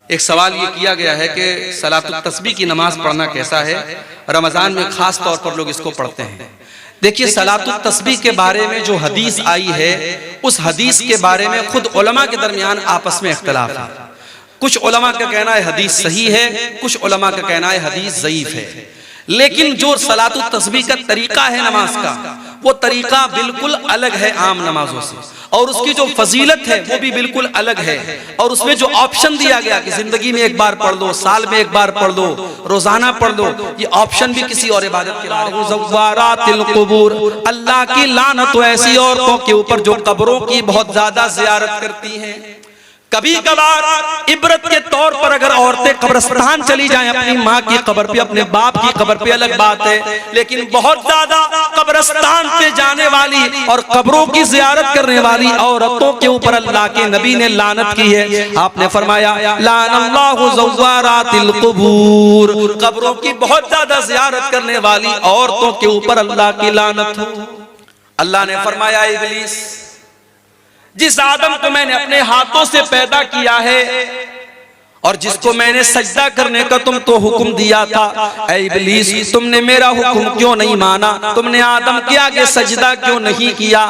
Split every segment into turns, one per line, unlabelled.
एक सवाल ये किया गया है कि सलातुत तस्बीह की नमाज पढ़ना कैसा है। रमजान में खास तौर पर लोग इसको पढ़ते हैं। देखिए, सलातुत तस्बीह के बारे में जो हदीस आई है, उस हदीस के बारे में खुद उलमा के दरमियान आपस में इख्तिलाफ है। कुछ उलमा का कहना है हदीस सही है, कुछ उलमा का कहना है हदीस ज़ईफ है। लेकिन जो सलातुत तस्बीह का तरीका है नमाज का, वो तरीका बिल्कुल अलग है आम नमाजों से, और उसकी जो फजीलत है वो भी बिल्कुल अलग है। और उसमें जो ऑप्शन दिया गया कि जिंदगी में एक बार पढ़ लो, साल में एक बार पढ़ लो, रोजाना पढ़ लो, ये ऑप्शन भी किसी और इबादत के बारे में। ज़व्वारातिल क़ुबूर, अल्लाह की लानत तो ऐसी औरतों के ऊपर जो कब्रों की बहुत ज्यादा ज़ियारत करती हैं। कभी कभार इबरत के तौर पर अगर औरतें कब्रिस्तान चली जाएं, अपनी माँ की कब्र पे, अपने बाप की कब्र पे, अलग बात है, लेकिन बहुत ज्यादा कब्रिस्तान पे जाने वाली और कब्रों की जियारत करने वाली औरतों के ऊपर अल्लाह के नबी ने लानत की है। आपने फरमाया लानल्लाहु ज़व्वारातिल क़ुबूर, कब्रों की बहुत ज्यादा जियारत करने वाली औरतों के ऊपर अल्लाह की लानत हो। अल्लाह ने फरमाया, इब्लीस, जिस आदम को मैंने अपने हाथों से पैदा किया है और जिसको मैंने सजदा करने का तुमको हुक्म दिया था, ऐ इब्लीस, तुमने मेरा हुक्म क्यों नहीं माना? तुमने आदम के आगे सजदा क्यों नहीं किया?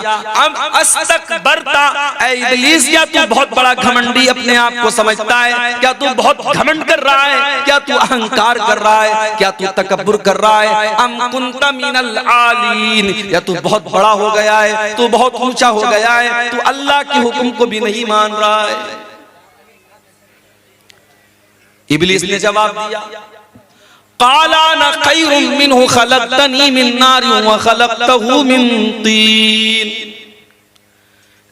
अस्तकबरता, ऐ इब्लीस, क्या तू बहुत बड़ा घमंडी अपने आप को समझता है? क्या तू बहुत घमंड कर रहा है? क्या तू अहंकार कर रहा है? क्या तू तकब्बुर कर रहा है? अम कुंता मिनल आलीन, या तू बहुत बड़ा हो गया है, तू बहुत ऊंचा हो गया है, तू अल्लाह के हुक्म को भी नहीं मान रहा है। इब्लीस ने जवाब दिया, क़ाला अना ख़ैरुम मिन्हु ख़लक़तनी मिन नारिन व ख़लक़तहु मिन तीन।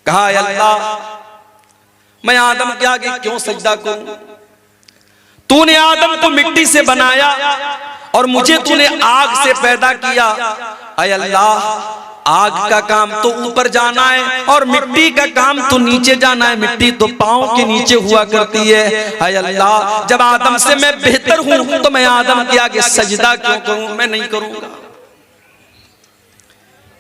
कहा, अल्लाह, मैं आदम के आगे क्यों सजदा करूं? तूने आदम को मिट्टी से बनाया और मुझे तूने आग से पैदा किया। ऐ अल्लाह, आग का काम तो ऊपर जाना है और मिट्टी का काम तो नीचे जाना है। मिट्टी तो पांव के नीचे हुआ करती है। ऐ अल्लाह, जब आदम से मैं बेहतर हूं तो मैं आदम के आगे सजदा क्यों करूं? मैं नहीं करूंगा।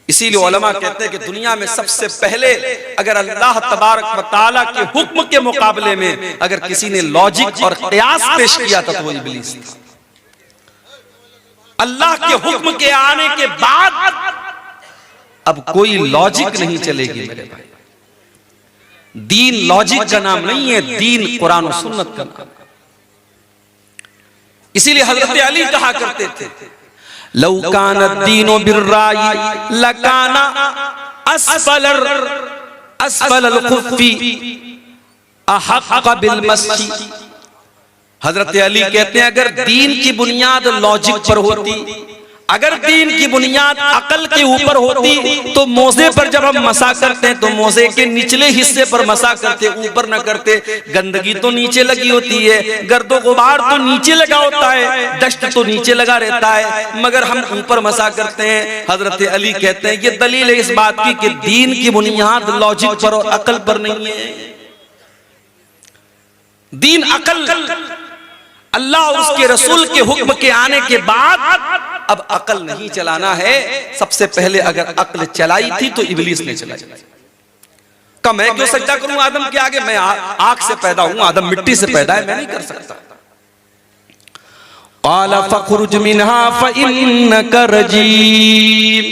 इसीलिए उलमा कहते हैं कि दुनिया में सबसे पहले अगर अल्लाह तबारक व तआला के हुक्म के मुकाबले में अगर किसी ने लॉजिक और क़यास पेश किया था तो वो इब्लीस था। अल्लाह के हुक्म के आने के बाद अब कोई लॉजिक नहीं चलेगी मेरे भाई। दीन लॉजिक का नाम नहीं है, दीन कुरान और सुन्नत का नाम। इसीलिए हजरत अली कहा करते थे, लौ काना दीनो बिर्राई लकाना अस्फलल खुफ्फी अहक्क बिल मस्की। हजरत अली कहते हैं, अगर दीन की बुनियाद लॉजिक पर होती, अगर दीन की बुनियाद अकल के ऊपर होती, तो मोजे पर जब हम मसा करते हैं तो मोजे के निचले हिस्से पर मसा करते, ऊपर न करते। गंदगी तो नीचे लगी होती है, गर्दो गुबार तो नीचे लगा होता है, डस्ट तो नीचे लगा रहता है, मगर हम ऊपर मसा करते हैं। हजरत अली कहते हैं, ये दलील है इस बात की कि दीन की बुनियाद लॉजिक पर और अकल पर नहीं है। दीन अकल, अल्लाह और उसके रसूल के हुक्म के आने के बाद अब अकल नहीं चलाना है। सबसे पहले अगर अकल चलाई थी तो इब्लीस ने चलाई। कब मैं क्यों सजदा करूं आदम के आगे? मैं आग से पैदा हूं, आदम मिट्टी से पैदा है, मैं नहीं कर सकता। क़ाला फ़ख़्रुज मिन्हा फ़इन्नका रजीम।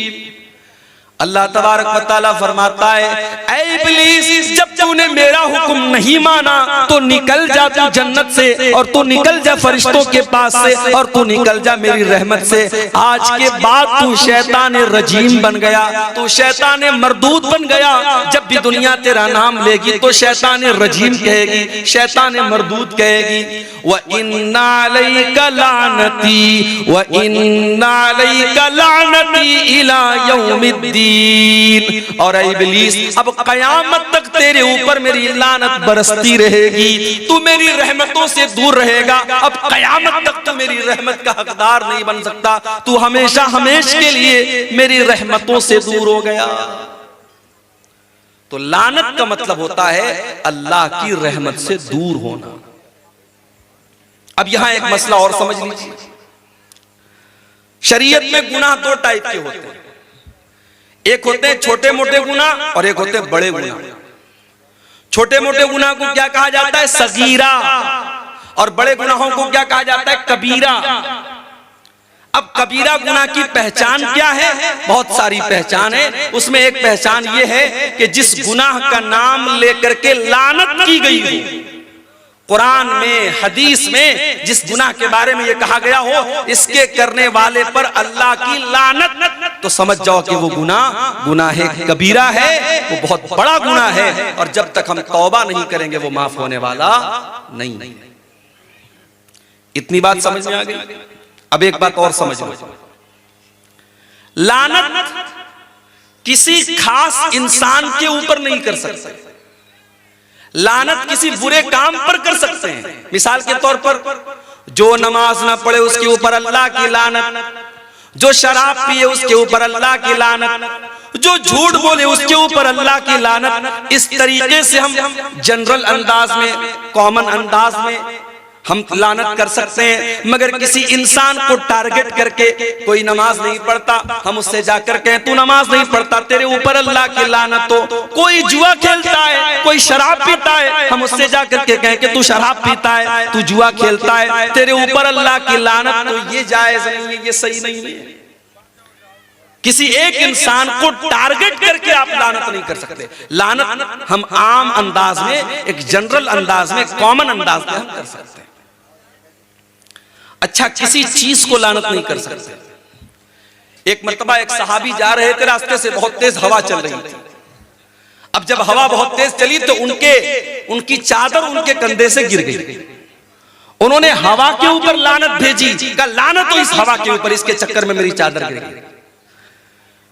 अल्लाह तबारक व तआला फरमाता है, ऐ इब्लीस, जब तूने मेरा हुक्म नहीं माना तो निकल जा तू जन्नत से, और तू निकल जा फरिश्तों के पास से, और तू निकल जा मेरी रहमत से। आज के बाद तू शैतान रजीम बन गया, तू शैतान मरदूद बन गया। जब भी दुनिया तेरा नाम लेगी तो शैतान रजीम कहेगी, शैतान मरदूद कहेगी। व इन्ना अलैका लानती व इन्ना अलैका लानती इला यौमिद्दीन। और इब्लीस, अब कयामत तक तेरे ऊपर मेरी लानत बरसती रहेगी, तू मेरी रहमतों से दूर रहेगा। अब कयामत तक तू मेरी रहमत का हकदार नहीं बन सकता, तू हमेशा हमेशा के लिए मेरी रहमतों से दूर हो गया। तो लानत का मतलब होता है अल्लाह की रहमत से दूर होना। अब यहां एक मसला और समझ लीजिए, शरीयत में गुनाह दो टाइप के होते हैं। एक होते हैं छोटे मोटे गुनाह और एक होते हैं बड़े गुनाह। छोटे मोटे गुनाह को क्या कहा जाता है? सगीरा। और बड़े गुनाहों को क्या कहा जाता है? कबीरा। अब कबीरा गुनाह की पहचान क्या है? बहुत सारी पहचान है। उसमें एक पहचान ये है कि जिस गुनाह का नाम लेकर के लानत की गई हो, कुरान में, हदीस में जिस गुनाह के बारे में ये कहा गया हो इसके करने वाले पर अल्लाह की लानत, तो समझ जाओ कि वो गुनाह कबीरा है, वो बहुत बड़ा गुनाह है, और जब तक हम तौबा नहीं करेंगे वो माफ होने वाला नहीं। इतनी बात समझ में आ गई। अब एक बात और समझ लो, लानत किसी खास इंसान के ऊपर नहीं कर सकते, लानत किसी बुरे काम पर कर सकते हैं। मिसाल के तौर पर जो नमाज ना पढ़े उसके ऊपर अल्लाह की लानत, जो शराब पिए उसके ऊपर अल्लाह की लानत, जो झूठ बोले उसके ऊपर अल्लाह की लानत। इस तरीके से हम जनरल अंदाज में, कॉमन अंदाज में हम लानत कर सकते हैं। मगर किसी इंसान को टारगेट करके, कोई नमाज नहीं पढ़ता, हम उससे जाकर कहें तू नमाज नहीं पढ़ता, तेरे ऊपर अल्लाह की लानत हो। कोई जुआ खेलता है, कोई शराब पीता है, हम उससे जाकर के कहें कि तू शराब पीता है, तू जुआ खेलता है, तेरे ऊपर अल्लाह की लानत, तो ये जायज नहीं है, ये सही नहीं है। किसी एक इंसान को टारगेट करके आप लानत नहीं कर सकते। लानत हम आम अंदाज में, एक जनरल अंदाज में, कॉमन अंदाज में हम कर सकते हैं। अच्छा, किसी चीज को लानत नहीं कर सकते। एक मर्तबा एक सहाबी जा रहे थे, रास्ते से बहुत तेज हवा चल रही थी। अब जब हवा बहुत तेज चली तो उनकी चादर उनके कंधे से गिर गई। उन्होंने हवा के ऊपर लानत भेजी, कहा लानत तो इस हवा के ऊपर, इसके चक्कर में मेरी चादर गिर गई।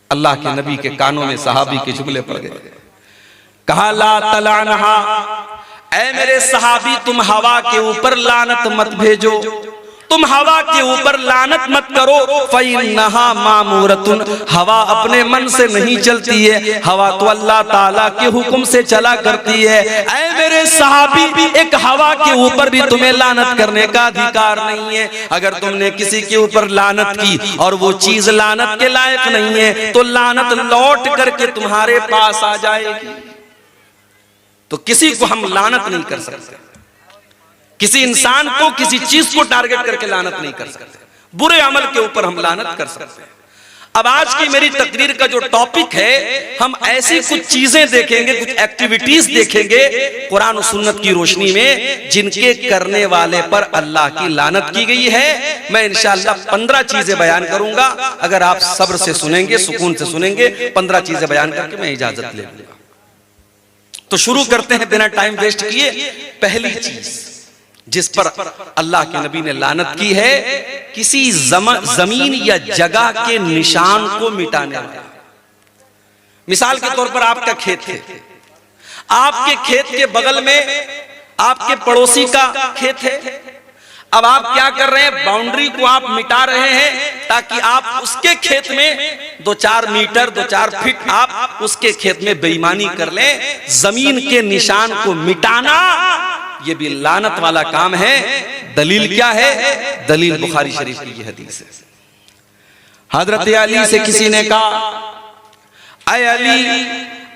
अल्लाह के नबी के कानों में सहाबी के जुमले पड़ गए। कहा ला तलानहा, ऐ मेरे सहाबी तुम हवा के ऊपर लानत मत भेजो, तुम हवा के ऊपर लानत मत करो। फ़इन्नहा मामूरतुन, हवा अपने मन से नहीं चलती है, हवा तो अल्लाह ताला के हुक्म से चला करती है। ऐ मेरे सहाबी, एक हवा के ऊपर भी तुम्हें लानत करने का अधिकार नहीं है। अगर तुमने किसी के ऊपर लानत की और वो चीज लानत के लायक नहीं है तो लानत लौट करके तुम्हारे पास आ जाएगी। तो किसी को हम लानत नहीं कर सकते, किसी इंसान को, किसी चीज को टारगेट करके लानत नहीं कर सकते। बुरे अमल के ऊपर हम लानत कर सकते हैं। अब आज की मेरी तकरीर का जो टॉपिक है, हम ऐसी कुछ चीजें देखेंगे, कुछ एक्टिविटीज देखेंगे कुरान और सुन्नत की रोशनी में, जिनके करने वाले पर अल्लाह की लानत की गई है। मैं इंशाअल्लाह 15 चीजें बयान करूंगा। अगर आप सब्र से सुनेंगे, सुकून से सुनेंगे, 15 चीजें बयान करके मैं इजाजत ले लूंगा। तो शुरू करते हैं बिना टाइम वेस्ट किए। पहली चीज जिस पर अल्लाह के नबी ने लानत की है, किसी जमीन या जगह के निशान को मिटाने वाला। मिसाल के तौर पर आपका खेत है, आपके खेत के बगल में आपके पड़ोसी का खेत है। अब आप क्या कर रहे हैं? बाउंड्री को आप मिटा रहे हैं ताकि आप उसके खेत में 2-4 मीटर, 2-4 फीट आप उसके खेत में बेईमानी कर लें। जमीन के निशान को मिटाना ये भी लानत वाला काम है। दलील क्या है? दलील बुखारी शरीफ की ये हदीस है। हजरत अली से किसी ने कहा, ऐ अली,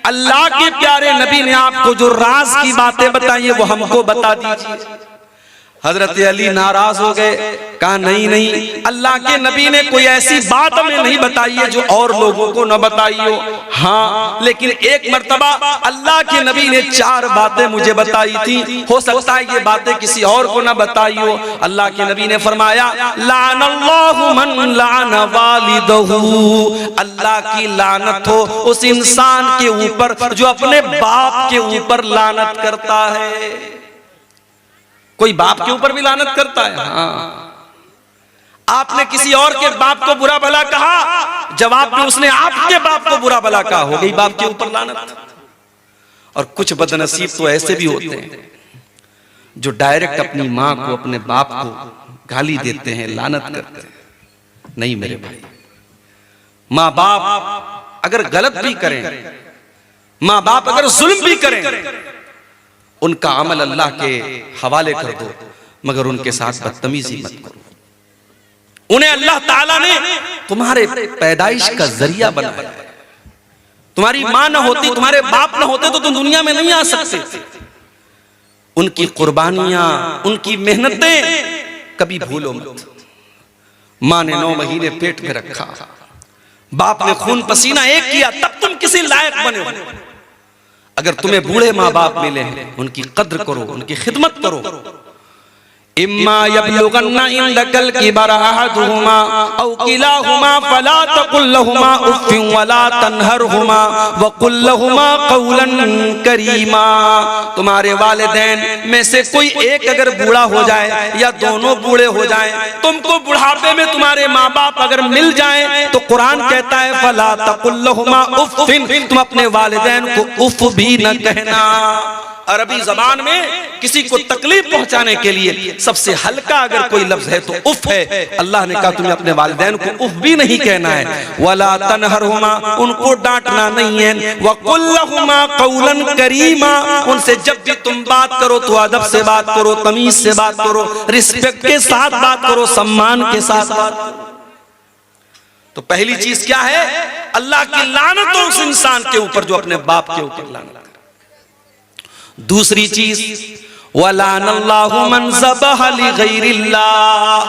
अल्लाह के प्यारे नबी ने आपको जो राज की बातें बताई है वो हमको बता दीजिए। हजरत अली नाराज हो गए, कहा नहीं नहीं, अल्लाह के नबी ने कोई ऐसी बात हमें नहीं बताई है जो और लोगों को न बताई हो। हाँ, लेकिन एक मर्तबा अल्लाह के नबी ने 4 बातें मुझे बताई थी, हो सकता है ये बातें किसी और को न बताई हो। अल्लाह के नबी ने फरमाया, लानल्लाहु मन लान वालिदहू, अल्लाह की लानत हो उस इंसान के ऊपर जो अपने बाप के ऊपर लानत करता है। कोई बाप के ऊपर भी लानत करता है? हाँ, आपने किसी और के बाप को बुरा भला कहा, जवाब में उसने आपके बाप को बुरा भला कहा, हो गई बाप के ऊपर लानत। और कुछ बदनसीब तो ऐसे भी होते हैं जो डायरेक्ट अपनी माँ को, अपने बाप को गाली देते हैं, लानत करते हैं। नहीं मेरे भाई, माँ बाप अगर गलत भी करें, माँ बाप अगर जुल्म भी करें, उनका अमल अल्लाह के हवाले कर दो, मगर उनके साथ बदतमीजी मत करो। उन्हें अल्लाह ताला ने तुम्हारे पैदाइश का जरिया बनाया। तुम्हारी मां न होती, तुम्हारे बाप न होते तो तुम दुनिया में नहीं आ सकते। उनकी कुर्बानियां, उनकी मेहनतें कभी भूलो मत। माँ ने 9 महीने पेट में रखा, बाप ने खून पसीना एक किया, तब तुम किसी लायक बने हो। अगर तुम्हें बूढ़े माँ बाप मिले हैं, उनकी कद्र करो, उनकी खिदमत करो। इम्मा यबलुगन्ना इंदकल किबर अहदुहुमा औ किलाहुमा फला तकुल लहुमा उफ्फिन वला तनहरहुमा वकुल लहुमा कौलन करीमा। तुम्हारे वालिदैन में से कोई एक अगर बूढ़ा हो जाए या दोनों बूढ़े हो जाएं, तुमको बुढ़ापे में तुम्हारे माँ बाप अगर मिल जाएं, तो कुरान कहता है फला तकुल लहुमा उफ्फिन, तुम अपने वालिदैन को उफ भी न कहना। अरबी जबान में किसी को तकलीफ पहुंचाने के लिए सबसे हल्का अगर कोई लफ्ज है तो उफ है। अल्लाह ने कहा तुम्हें अपने वालिदैन को उफ भी नहीं कहना है। वला तनहरहुमा, उनको डांटना नहीं है। वकुल लहुमा कौलन करीमा, उनसे जब भी तुम बात करो तो अदब से बात करो, तमीज से बात करो, रिस्पेक्ट के साथ बात करो, सम्मान के साथ बात करो। तो पहली चीज क्या है? अल्लाह की लानत हो उस इंसान के ऊपर जो अपने बाप के ऊपर लानत। दूसरी चीज वलानल्लाहु मन ज़बह लिगैरिल्लाह,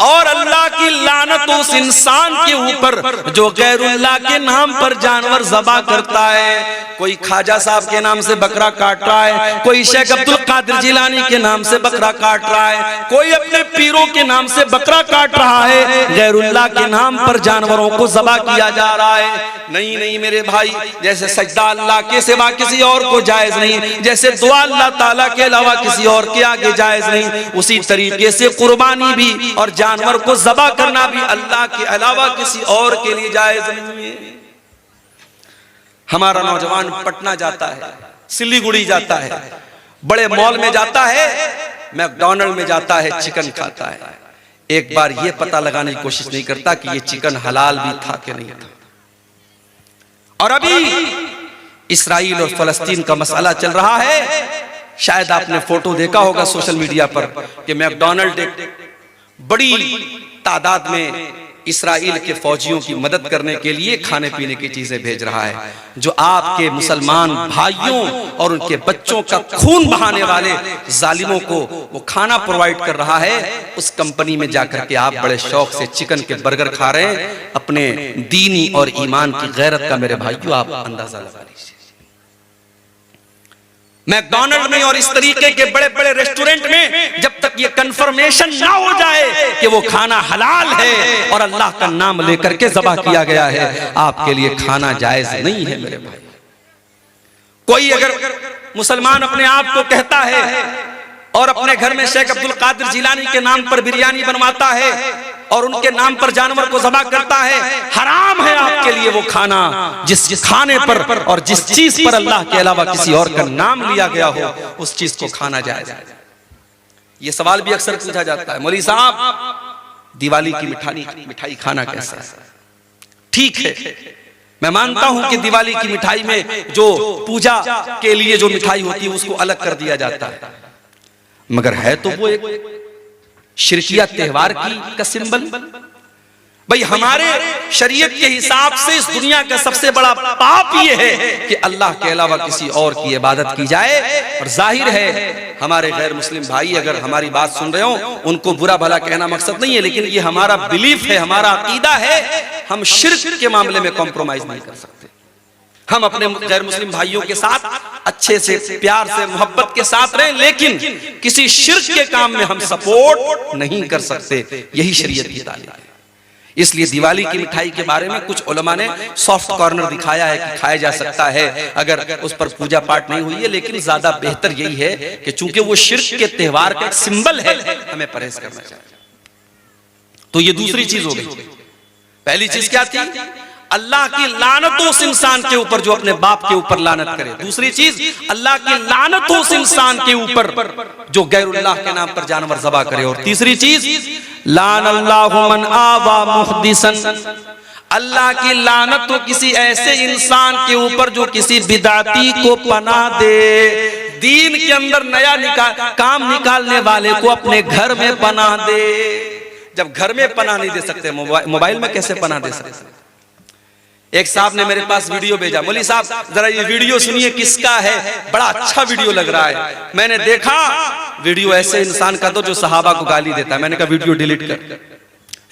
और अल्लाह की लानत उस इंसान के ऊपर जो गैरुल्लाह के नाम पर जानवर ज़बा करता है। कोई ख्वाजा साहब के नाम से बकरा काट रहा है, कोई शेख अब्दुल कादिर जिलानी के नाम से बकरा काट रहा है, कोई अपने पीरों के नाम से बकरा काट रहा है। गैरुल्लाह के नाम पर जानवरों को ज़बा किया जा रहा है। नहीं नहीं मेरे भाई, जैसे सजदा अल्लाह के सिवा किसी और को जायज नहीं, जैसे दुआ अल्लाह ताला के अलावा किसी और के आगे जायज नहीं, उसी तरीके से कुर्बानी भी और जानवर को ज़बा करना भी अल्लाह के अलावा किसी और के लिए जायज नहीं है। हमारा नौजवान पटना जाता है, सिलीगुड़ी जाता है, बड़े मॉल में जाता है, मैकडॉनल्ड में जाता है, चिकन खाता है। एक बार यह पता लगाने की कोशिश नहीं करता कि यह चिकन हलाल भी था कि नहीं था। और अभी इस्राइल और फलस्तीन का मसला चल रहा है। शायद आपने फोटो देखा होगा सोशल मीडिया पर कि मैकडॉनल्ड बड़ी तादाद में इस्राइल के फौजियों की मदद करने के लिए खाने पीने की चीजें भेज रहा है, जो आपके मुसलमान भाइयों और उनके बच्चों का खून बहाने वाले जालिमों को वो खाना प्रोवाइड कर रहा है। उस कंपनी में जाकर के आप बड़े शौक से चिकन के बर्गर खा रहे हैं। अपने दीनी और ईमान की गैरत का मेरे भाइयों आप अंदाजा लगा लीजिए। मैकडॉनल्ड में और इस तरीके के बड़े बड़े रेस्टोरेंट में जब तक ये कंफर्मेशन ना हो जाए कि वो खाना हलाल है और अल्लाह का नाम लेकर के ज़बा किया गया है, आपके लिए खाना जायज नहीं है मेरे भाई। कोई अगर मुसलमान अपने आप को कहता है और अपने घर में शेख अब्दुल कादिर जिलानी के नाम पर बिरयानी बनवाता है और उनके नाम पर जानवर को ज़बा करता है, हराम है आपके लिए वो खाना जिस खाने पर और जिस चीज पर अल्लाह के अलावा किसी और का नाम लिया गया हो, उस चीज को खाना जायज है। ये सवाल भी अक्सर पूछा जाता है, मौलवी साहब दिवाली की मिठाई खाना कैसा है? ठीक है, मैं मानता हूं कि दिवाली की मिठाई में जो पूजा के लिए जो मिठाई होती है उसको अलग कर दिया जाता है, मगर है तो वो एक शिरकिया त्योहार का सिंबल। भाई हमारे शरीयत के हिसाब से इस दुनिया का सबसे बड़ा पाप ये है कि अल्लाह के अलावा किसी और की इबादत की जाए। और जाहिर है हमारे गैर मुस्लिम भाई अगर हमारी बात सुन रहे हो, उनको बुरा भला कहना मकसद नहीं है, लेकिन ये हमारा बिलीफ है, हमारा अकीदा है। हम शिर्क के मामले में कॉम्प्रोमाइज नहीं कर सकते। हम अपने गैर मुस्लिम भाइयों के साथ अच्छे से, प्यार से, मोहब्बत के साथ रहें, लेकिन किसी शिर्क के काम में हम सपोर्ट नहीं कर सकते। यही शरीयत की तालीम है। इसलिए दिवाली की मिठाई के बारे में कुछ उलमा ने सॉफ्ट कॉर्नर दिखाया है कि खाया जा सकता है अगर उस पर पूजा पाठ नहीं हुई है, लेकिन ज्यादा बेहतर यही है कि चूंकि वो शिर्क के त्योहार का एक सिंबल है, हमें परहेज करना चाहिए। तो ये दूसरी चीज हो गई। पहली चीज क्या थी? अल्लाह की लानत उस इंसान के ऊपर जो अपने बाप के ऊपर लानत करे। दूसरी चीज अल्लाह की लानत उस इंसान के ऊपर जो गैरुल्लाह के नाम पर जानवर ज़बा करे। और तीसरी चीज लानल्लाहु मन आवा मुहदिसन, अल्लाह की लानत तो किसी ऐसे इंसान के ऊपर जो किसी बिदाती को पनाह दे। दीन के अंदर नया काम निकालने वाले को अपने घर में पनाह दे। जब घर में पनाह नहीं दे सकते, मोबाइल में कैसे पनाह दे सकते? एक साहब ने मेरे पास वीडियो भेजा, मौलवी साहब जरा ये वीडियो सुनिए किसका है, बड़ा अच्छा वीडियो लग रहा है। मैंने देखा वीडियो ऐसे इंसान का तो जो सहाबा को गाली देता है। मैंने कहा वीडियो डिलीट कर।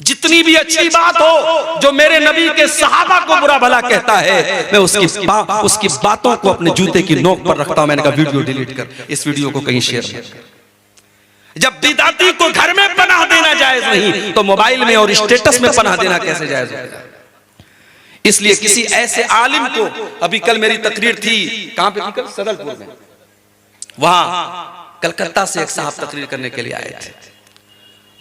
जितनी भी अच्छी बात हो जो मेरे नबी के सहाबा को बुरा भला कहता है, मैं उसकी बातों को अपने जूते की नोक पर रखता हूं। मैंने कहा वीडियो डिलीट कर, इस वीडियो को कहीं शेयर मत कर। जब बिदाती को घर में पनाह देना जायज नहीं तो मोबाइल में और स्टेटस में पनाह देना कैसे जायज होगा। इसलिए किसी ऐसे आलिम को, अभी कल मेरी तकरीर थी, कहां पे थी कल? सदलपुर में। वहां कलकत्ता से एक साहब तकरीर करने के लिए आए थे,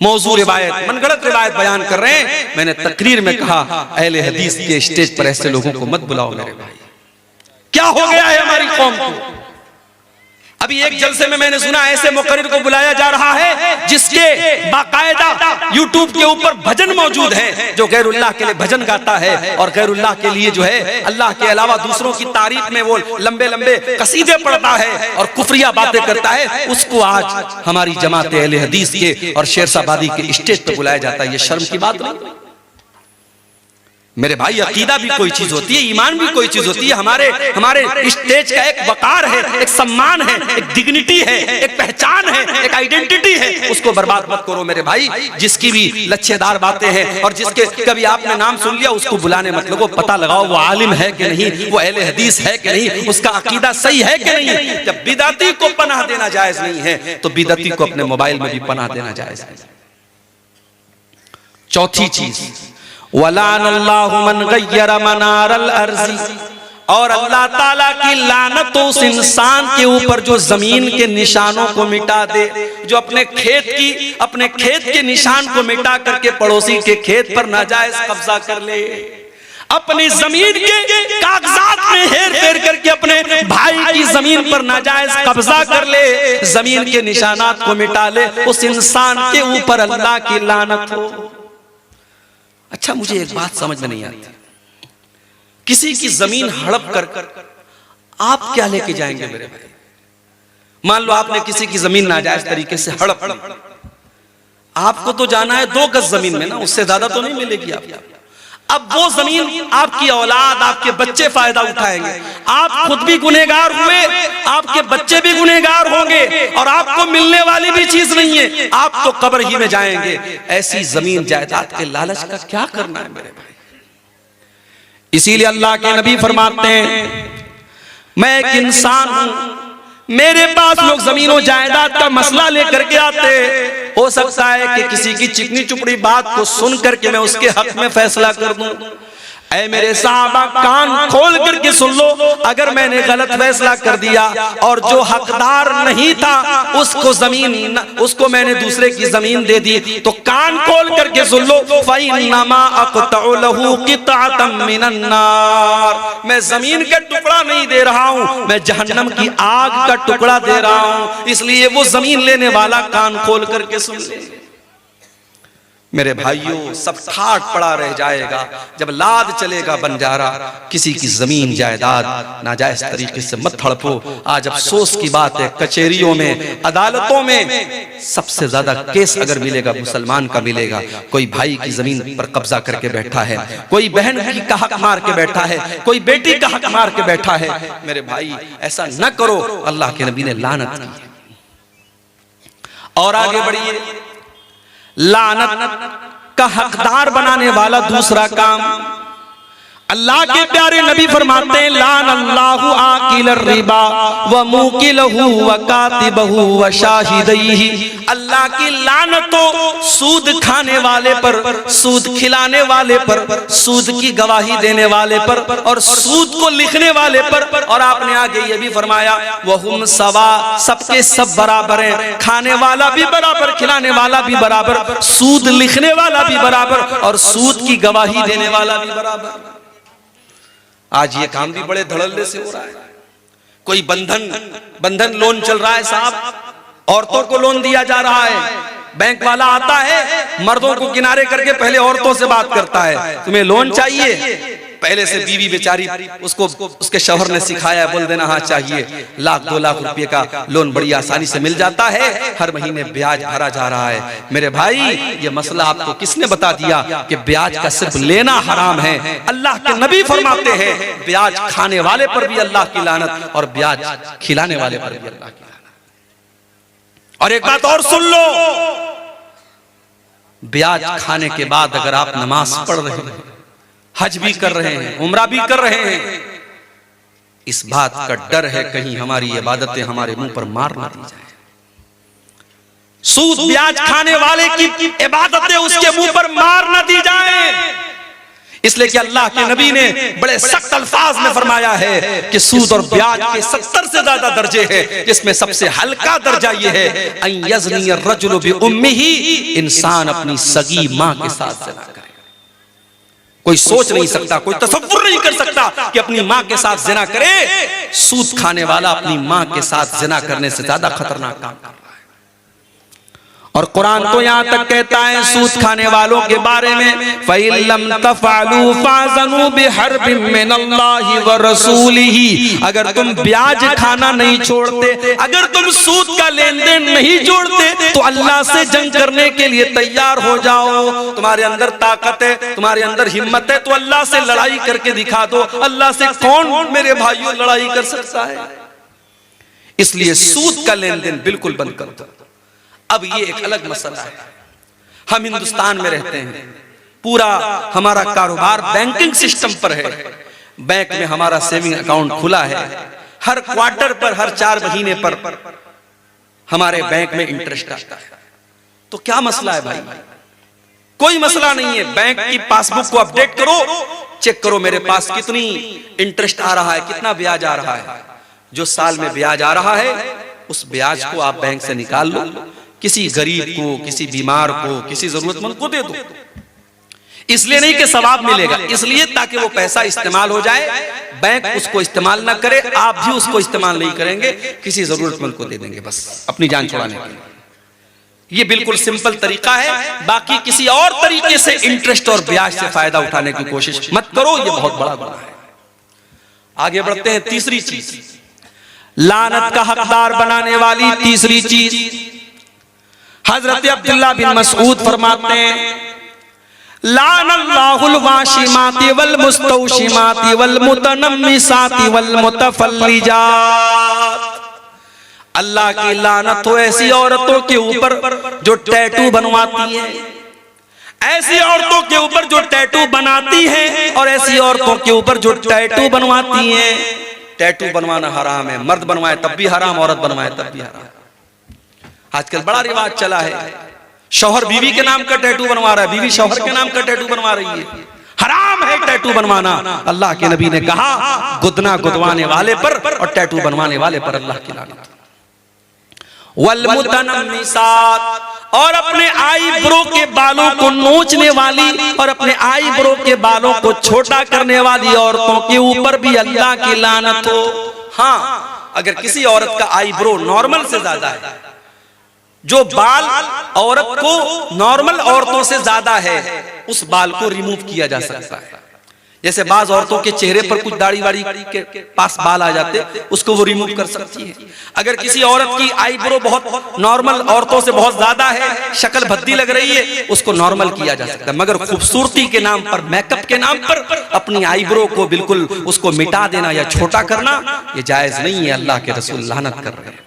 मौजू रिवायत, मनगढ़ंत रिवायत बयान कर रहे हैं। मैंने तकरीर में कहा अहले हदीस के स्टेज पर ऐसे लोगों को मत बुलाओ मेरे भाई, क्या हो गया है हमारी कौम को। अभी एक जलसे में मैंने सुना ऐसे मुकर्रिर को बुलाया जा रहा है जिसके बाकायदा यूट्यूब के ऊपर भजन मौजूद है, जो गैरुल्लाह के लिए भजन गाता है और गैरुल्लाह के लिए जो है अल्लाह के अलावा दूसरों की तारीफ में वो लंबे लंबे कसीदे पढ़ता है और कुफरिया बातें करता है। उसको आज हमारी जमात अहले हदीस के और शेरशाबादी के स्टेज पर बुलाया जाता है। ये शर्म की बात नहीं मेरे भाई। अकीदा भी कोई चीज होती है, ईमान भी कोई चीज होती है। हमारे स्टेज का एक वकार है, एक सम्मान है, एक डिग्निटी है, एक पहचान है, एक आइडेंटिटी है। उसको बर्बाद मत करो मेरे भाई। जिसकी भी लच्छेदार बातें हैं और जिसके कभी आपने नाम सुन लिया उसको बुलाने मत लगो। पता लगाओ वो आलिम है कि नहीं, वो अहले हदीस है कि नहीं, उसका अकीदा सही है कि नहीं। जब बिदाती को पनाह देना जायज नहीं है तो बिदाती को अपने मोबाइल में भी पनाह देना जायज है। चौथी चीज, वलानल्लाहु मन गय्यरा मनारल अर्ज़ी, और अल्लाह ताला की लानत उस इंसान के ऊपर जो जमीन के निशानों को मिटा दे, जो अपने खेत के निशान को मिटा करके पड़ोसी के खेत पर नाजायज कब्जा कर ले, अपनी जमीन के कागजात में हेर फेर करके अपने भाई की जमीन पर नाजायज कब्जा कर ले, जमीन के निशानात को मिटा ले, उस इंसान के ऊपर अल्लाह की लानत हो। अच्छा, मुझे एक बात समझ में नहीं आती, किसी की जमीन हड़प कर आप क्या लेके जाएंगे मेरे भाई? मान लो आपने किसी की जमीन नाजायज तरीके से हड़प ली, आपको तो जाना है 2 गज जमीन में ना, उससे ज्यादा तो नहीं मिलेगी आपको। अब वो जमीन आपकी औलाद, आपके बच्चे फायदा उठाएंगे, आप खुद भी गुनहगार हुए, आपके बच्चे भी गुनहगार होंगे और आपको मिलने वाली भी चीज नहीं है, आप तो कब्र ही में जाएंगे। ऐसी जमीन जायदाद के लालच का क्या करना है मेरे भाई? इसीलिए अल्लाह के नबी फरमाते हैं, मैं एक इंसान हूं, मेरे पास लोग जमीनों जायदाद का मसला लेकर के आते, हो सकता है कि किसी की चिकनी चुपड़ी बात को सुन करके मैं उसके हक में फैसला कर दूं। ऐ मेरे साहबा, कान खोल करके सुन लो, अगर मैंने गलत फैसला कर दिया और जो हकदार नहीं था उसको मैंने दूसरे की जमीन दे दी, तो कान खोल करके सुन लो, फ़इन्नमा अक़तउ लहू क़ितअतम मिनन नार, मैं जमीन का टुकड़ा नहीं दे रहा हूं, मैं जहन्नम की आग का टुकड़ा दे रहा हूं। इसलिए वो जमीन लेने वाला कान खोल करके सुन ले। मेरे भाइयों, सब ठाट पड़ा रह जाएगा जब लाद चलेगा बंजारा। किसी की जमीन जायदाद नाजायज तरीके से मत हड़पो। आज अफसोस की बात है, कचहरियों में, अदालतों में सबसे ज्यादा केस अगर मिलेगा मुसलमान का मिलेगा। कोई भाई की जमीन पर कब्जा करके बैठा है, कोई बहन की हक मार के बैठा है, कोई बेटी का हक मार के बैठा है। मेरे भाई, ऐसा न करो, अल्लाह के नबी ने लानत की। और आगे बढ़िए, लानत का हकदार बनाने वाला दूसरा काम, अल्लाह के प्यारे नबी फरमाते हैं, लान अल्लाहु आकिल रिबा व मुकिलहु व कातिबहु व शाहिदैहि, अल्लाह की लानत हो सूद खाने वाले पर, सूद खिलाने वाले पर, सूद की गवाही देने वाले पर और सूद को लिखने वाले पर। और आपने आगे ये भी फरमाया, वहुम सवा, सबके सब बराबर हैं, खाने वाला भी बराबर, खिलाने वाला भी बराबर, सूद लिखने वाला भी बराबर और सूद की गवाही देने वाला भी बराबर। आज ये काम भी बड़े धड़ल्ले से हो रहा है। कोई बंधन लोन चल रहा है साहब, औरतों को लोन दिया जा रहा है। बैंक वाला आता है, मर्दों को किनारे करके पहले औरतों से बात करता है, तुम्हें लोन चाहिए, पहले से बीवी बेचारी उसको उसके शौहर ने सिखाया, बोल देना हाँ चाहिए, लाख 2 लाख रुपए का लोन बड़ी आसानी से मिल जाता है, हर महीने ब्याज भरा जा रहा है। मेरे भाई ये मसला आपको किसने बता दिया कि ब्याज का सिर्फ लेना हराम है? अल्लाह के नबी फरमाते हैं ब्याज खाने वाले पर भी अल्लाह की लानत और ब्याज खिलाने वाले पर भी अल्लाह की लानत। और एक बात और सुन लो, ब्याज खाने के बाद अगर आप नमाज पढ़ रहे हैं, हज भी कर रहे हैं, उम्रा भी कर रहे हैं, इस बात का डर है कहीं हमारी इबादतें हमारे मुंह पर मार ना दी जाए। सूद ब्याज खाने वाले की इबादतें उसके मुंह पर मार ना दी जाए, इसलिए कि अल्लाह के नबी ने बड़े सख्त अल्फाज में फरमाया है कि सूद और ब्याज के 70 से ज्यादा दर्जे हैं, जिसमें सबसे हल्का दर्जा यह है अन यज़नी अर्रजुलु बि उम्मिही, इंसान अपनी सगी मां के साथ ज़िना करे। कोई सोच नहीं सकता, कोई तसव्वुर नहीं कर सकता कि अपनी मां के साथ ज़िना करे। सूद खाने वाला अपनी मां के साथ ज़िना करने से ज्यादा खतरनाक काम कर रहा है। और कुरान तो यहां तक कहता है सूद खाने वालों के बारे में, फ़इल्लम तफ़अलू फ़अज़नु बिहर्बिम मिनल्लाहि व रसूलिही, अगर तुम ब्याज खाना नहीं छोड़ते, अगर तुम सूद का लेन देन नहीं छोड़ते, तो अल्लाह से जंग करने के लिए तैयार हो जाओ। तुम्हारे अंदर ताकत है, तुम्हारे अंदर हिम्मत है, तो अल्लाह से लड़ाई करके दिखा दो। अल्लाह से कौन मेरे भाइयों लड़ाई कर सकता है? इसलिए सूद का लेन देन बिल्कुल बंद कर दो। अब ये एक अलग मसला है, हम हिंदुस्तान में रहते हैं, पूरा हमारा कारोबार बैंकिंग सिस्टम पर है। बैंक में हमारा सेविंग अकाउंट खुला है, हर क्वार्टर पर, हर 4 महीने पर हमारे बैंक में इंटरेस्ट आता है। तो क्या मसला है भाई? कोई मसला नहीं है। बैंक की पासबुक को अपडेट करो, चेक करो मेरे पास कितनी इंटरेस्ट आ रहा है, कितना ब्याज आ रहा है। जो साल में ब्याज आ रहा है उस ब्याज को आप बैंक से निकाल लो, किसी गरीब को, किसी बीमार को, किसी जरूरतमंद को दे दो। इसलिए नहीं कि सवाब मिलेगा, इसलिए ताकि वो पैसा इस्तेमाल हो जाए। बैंक उसको इस्तेमाल ना करे, आप भी उसको इस्तेमाल नहीं करेंगे, किसी जरूरतमंद को दे देंगे बस अपनी जान छुड़ाने के लिए। ये बिल्कुल सिंपल तरीका है। बाकी किसी और तरीके से इंटरेस्ट और ब्याज से फायदा उठाने की कोशिश मत करो, ये बहुत बड़ा गुनाह है। आगे बढ़ते हैं। तीसरी चीज, लानत का हकदार बनाने वाली तीसरी चीज, हजरत अब्दुल्लाह बिन मसऊद फरमाते हैं लानल्लाहुल वाशिमाति वल मुस्तौशिमाति वल मुतनम्मिसाति वल मुतफल्लिजात, अल्लाह की लानत हो ऐसी औरतों के ऊपर जो टैटू बनवाती हैं, ऐसी औरतों के ऊपर जो टैटू बनाती हैं, और ऐसी औरतों के ऊपर जो टैटू बनवाती हैं। टैटू बनवाना हराम है, मर्द बनवाए तब भी हराम, औरत बनवाए तब भी हराम। आजकल बड़ा रिवाज चला है, शौहर बीवी के नाम का टैटू बनवा रहा है, बीवी शौहर के नाम का टैटू बनवा रही है। हराम है टैटू बनवाना। अल्लाह के नबी ने कहा गुदना गुदवाने वाले पर और टैटू बनवाने वाले पर अल्लाह की लानत। वल मुतनम्मिसात, और अपने आईब्रो के बालों को नोचने वाली और अपने आईब्रो के बालों को छोटा करने वाली औरतों के ऊपर भी अल्लाह की लानत हो। हाँ, अगर किसी औरत का आईब्रो नॉर्मल से ज्यादा है, जो बाल औरत को नॉर्मल औरतों से ज्यादा है, उस बाल को रिमूव किया जा सकता है। जैसे बाज औरतों के चेहरे पर कुछ दाढ़ी वाड़ी के पास बाल आ जाते, उसको वो रिमूव कर सकती है। अगर किसी औरत की आईब्रो बहुत नॉर्मल औरतों से बहुत ज्यादा है, शक्ल भद्दी लग रही है, उसको नॉर्मल किया जा सकता है। मगर खूबसूरती के नाम पर, मेकअप के नाम पर अपनी आईब्रो को बिल्कुल उसको मिटा देना या छोटा करना, ये जायज नहीं है। अल्लाह के रसूल लानत कर रहे हैं।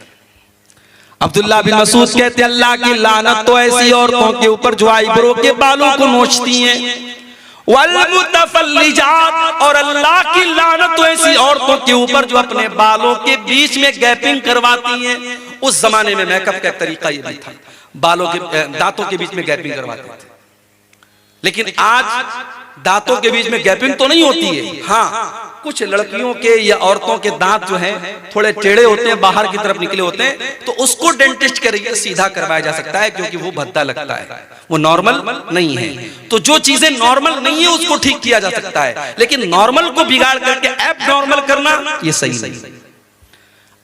अब्दुल्लाह बिन मसूद कहते हैं अल्लाह की लानत तो ऐसी औरतों के ऊपर जो आईब्रो के बालों को नोचती हैं, वल मुतफल्लिजात, और अल्लाह की लानत तो ऐसी औरतों के ऊपर जो अपने बालों के बीच में गैपिंग करवाती हैं। उस जमाने में मेकअप का तरीका ये भी था, बालों के दांतों के बीच में गैपिंग करवाते थे। लेकिन आज दांतों के बीच में गैपिंग तो नहीं होती है। हाँ, कुछ लड़कियों के या औरतों के दांत जो हैं थोड़े टेढ़े होते हैं, बाहर की तरफ निकले होते हैं, तो उसको डेंटिस्ट के जरिए सीधा करवाया जा सकता है, क्योंकि वो भद्दा लगता है, वो नॉर्मल नहीं है। तो जो चीजें नॉर्मल नहीं है उसको ठीक किया जा सकता है, लेकिन नॉर्मल को बिगाड़ करके एब नॉर्मल करना ये सही नहीं।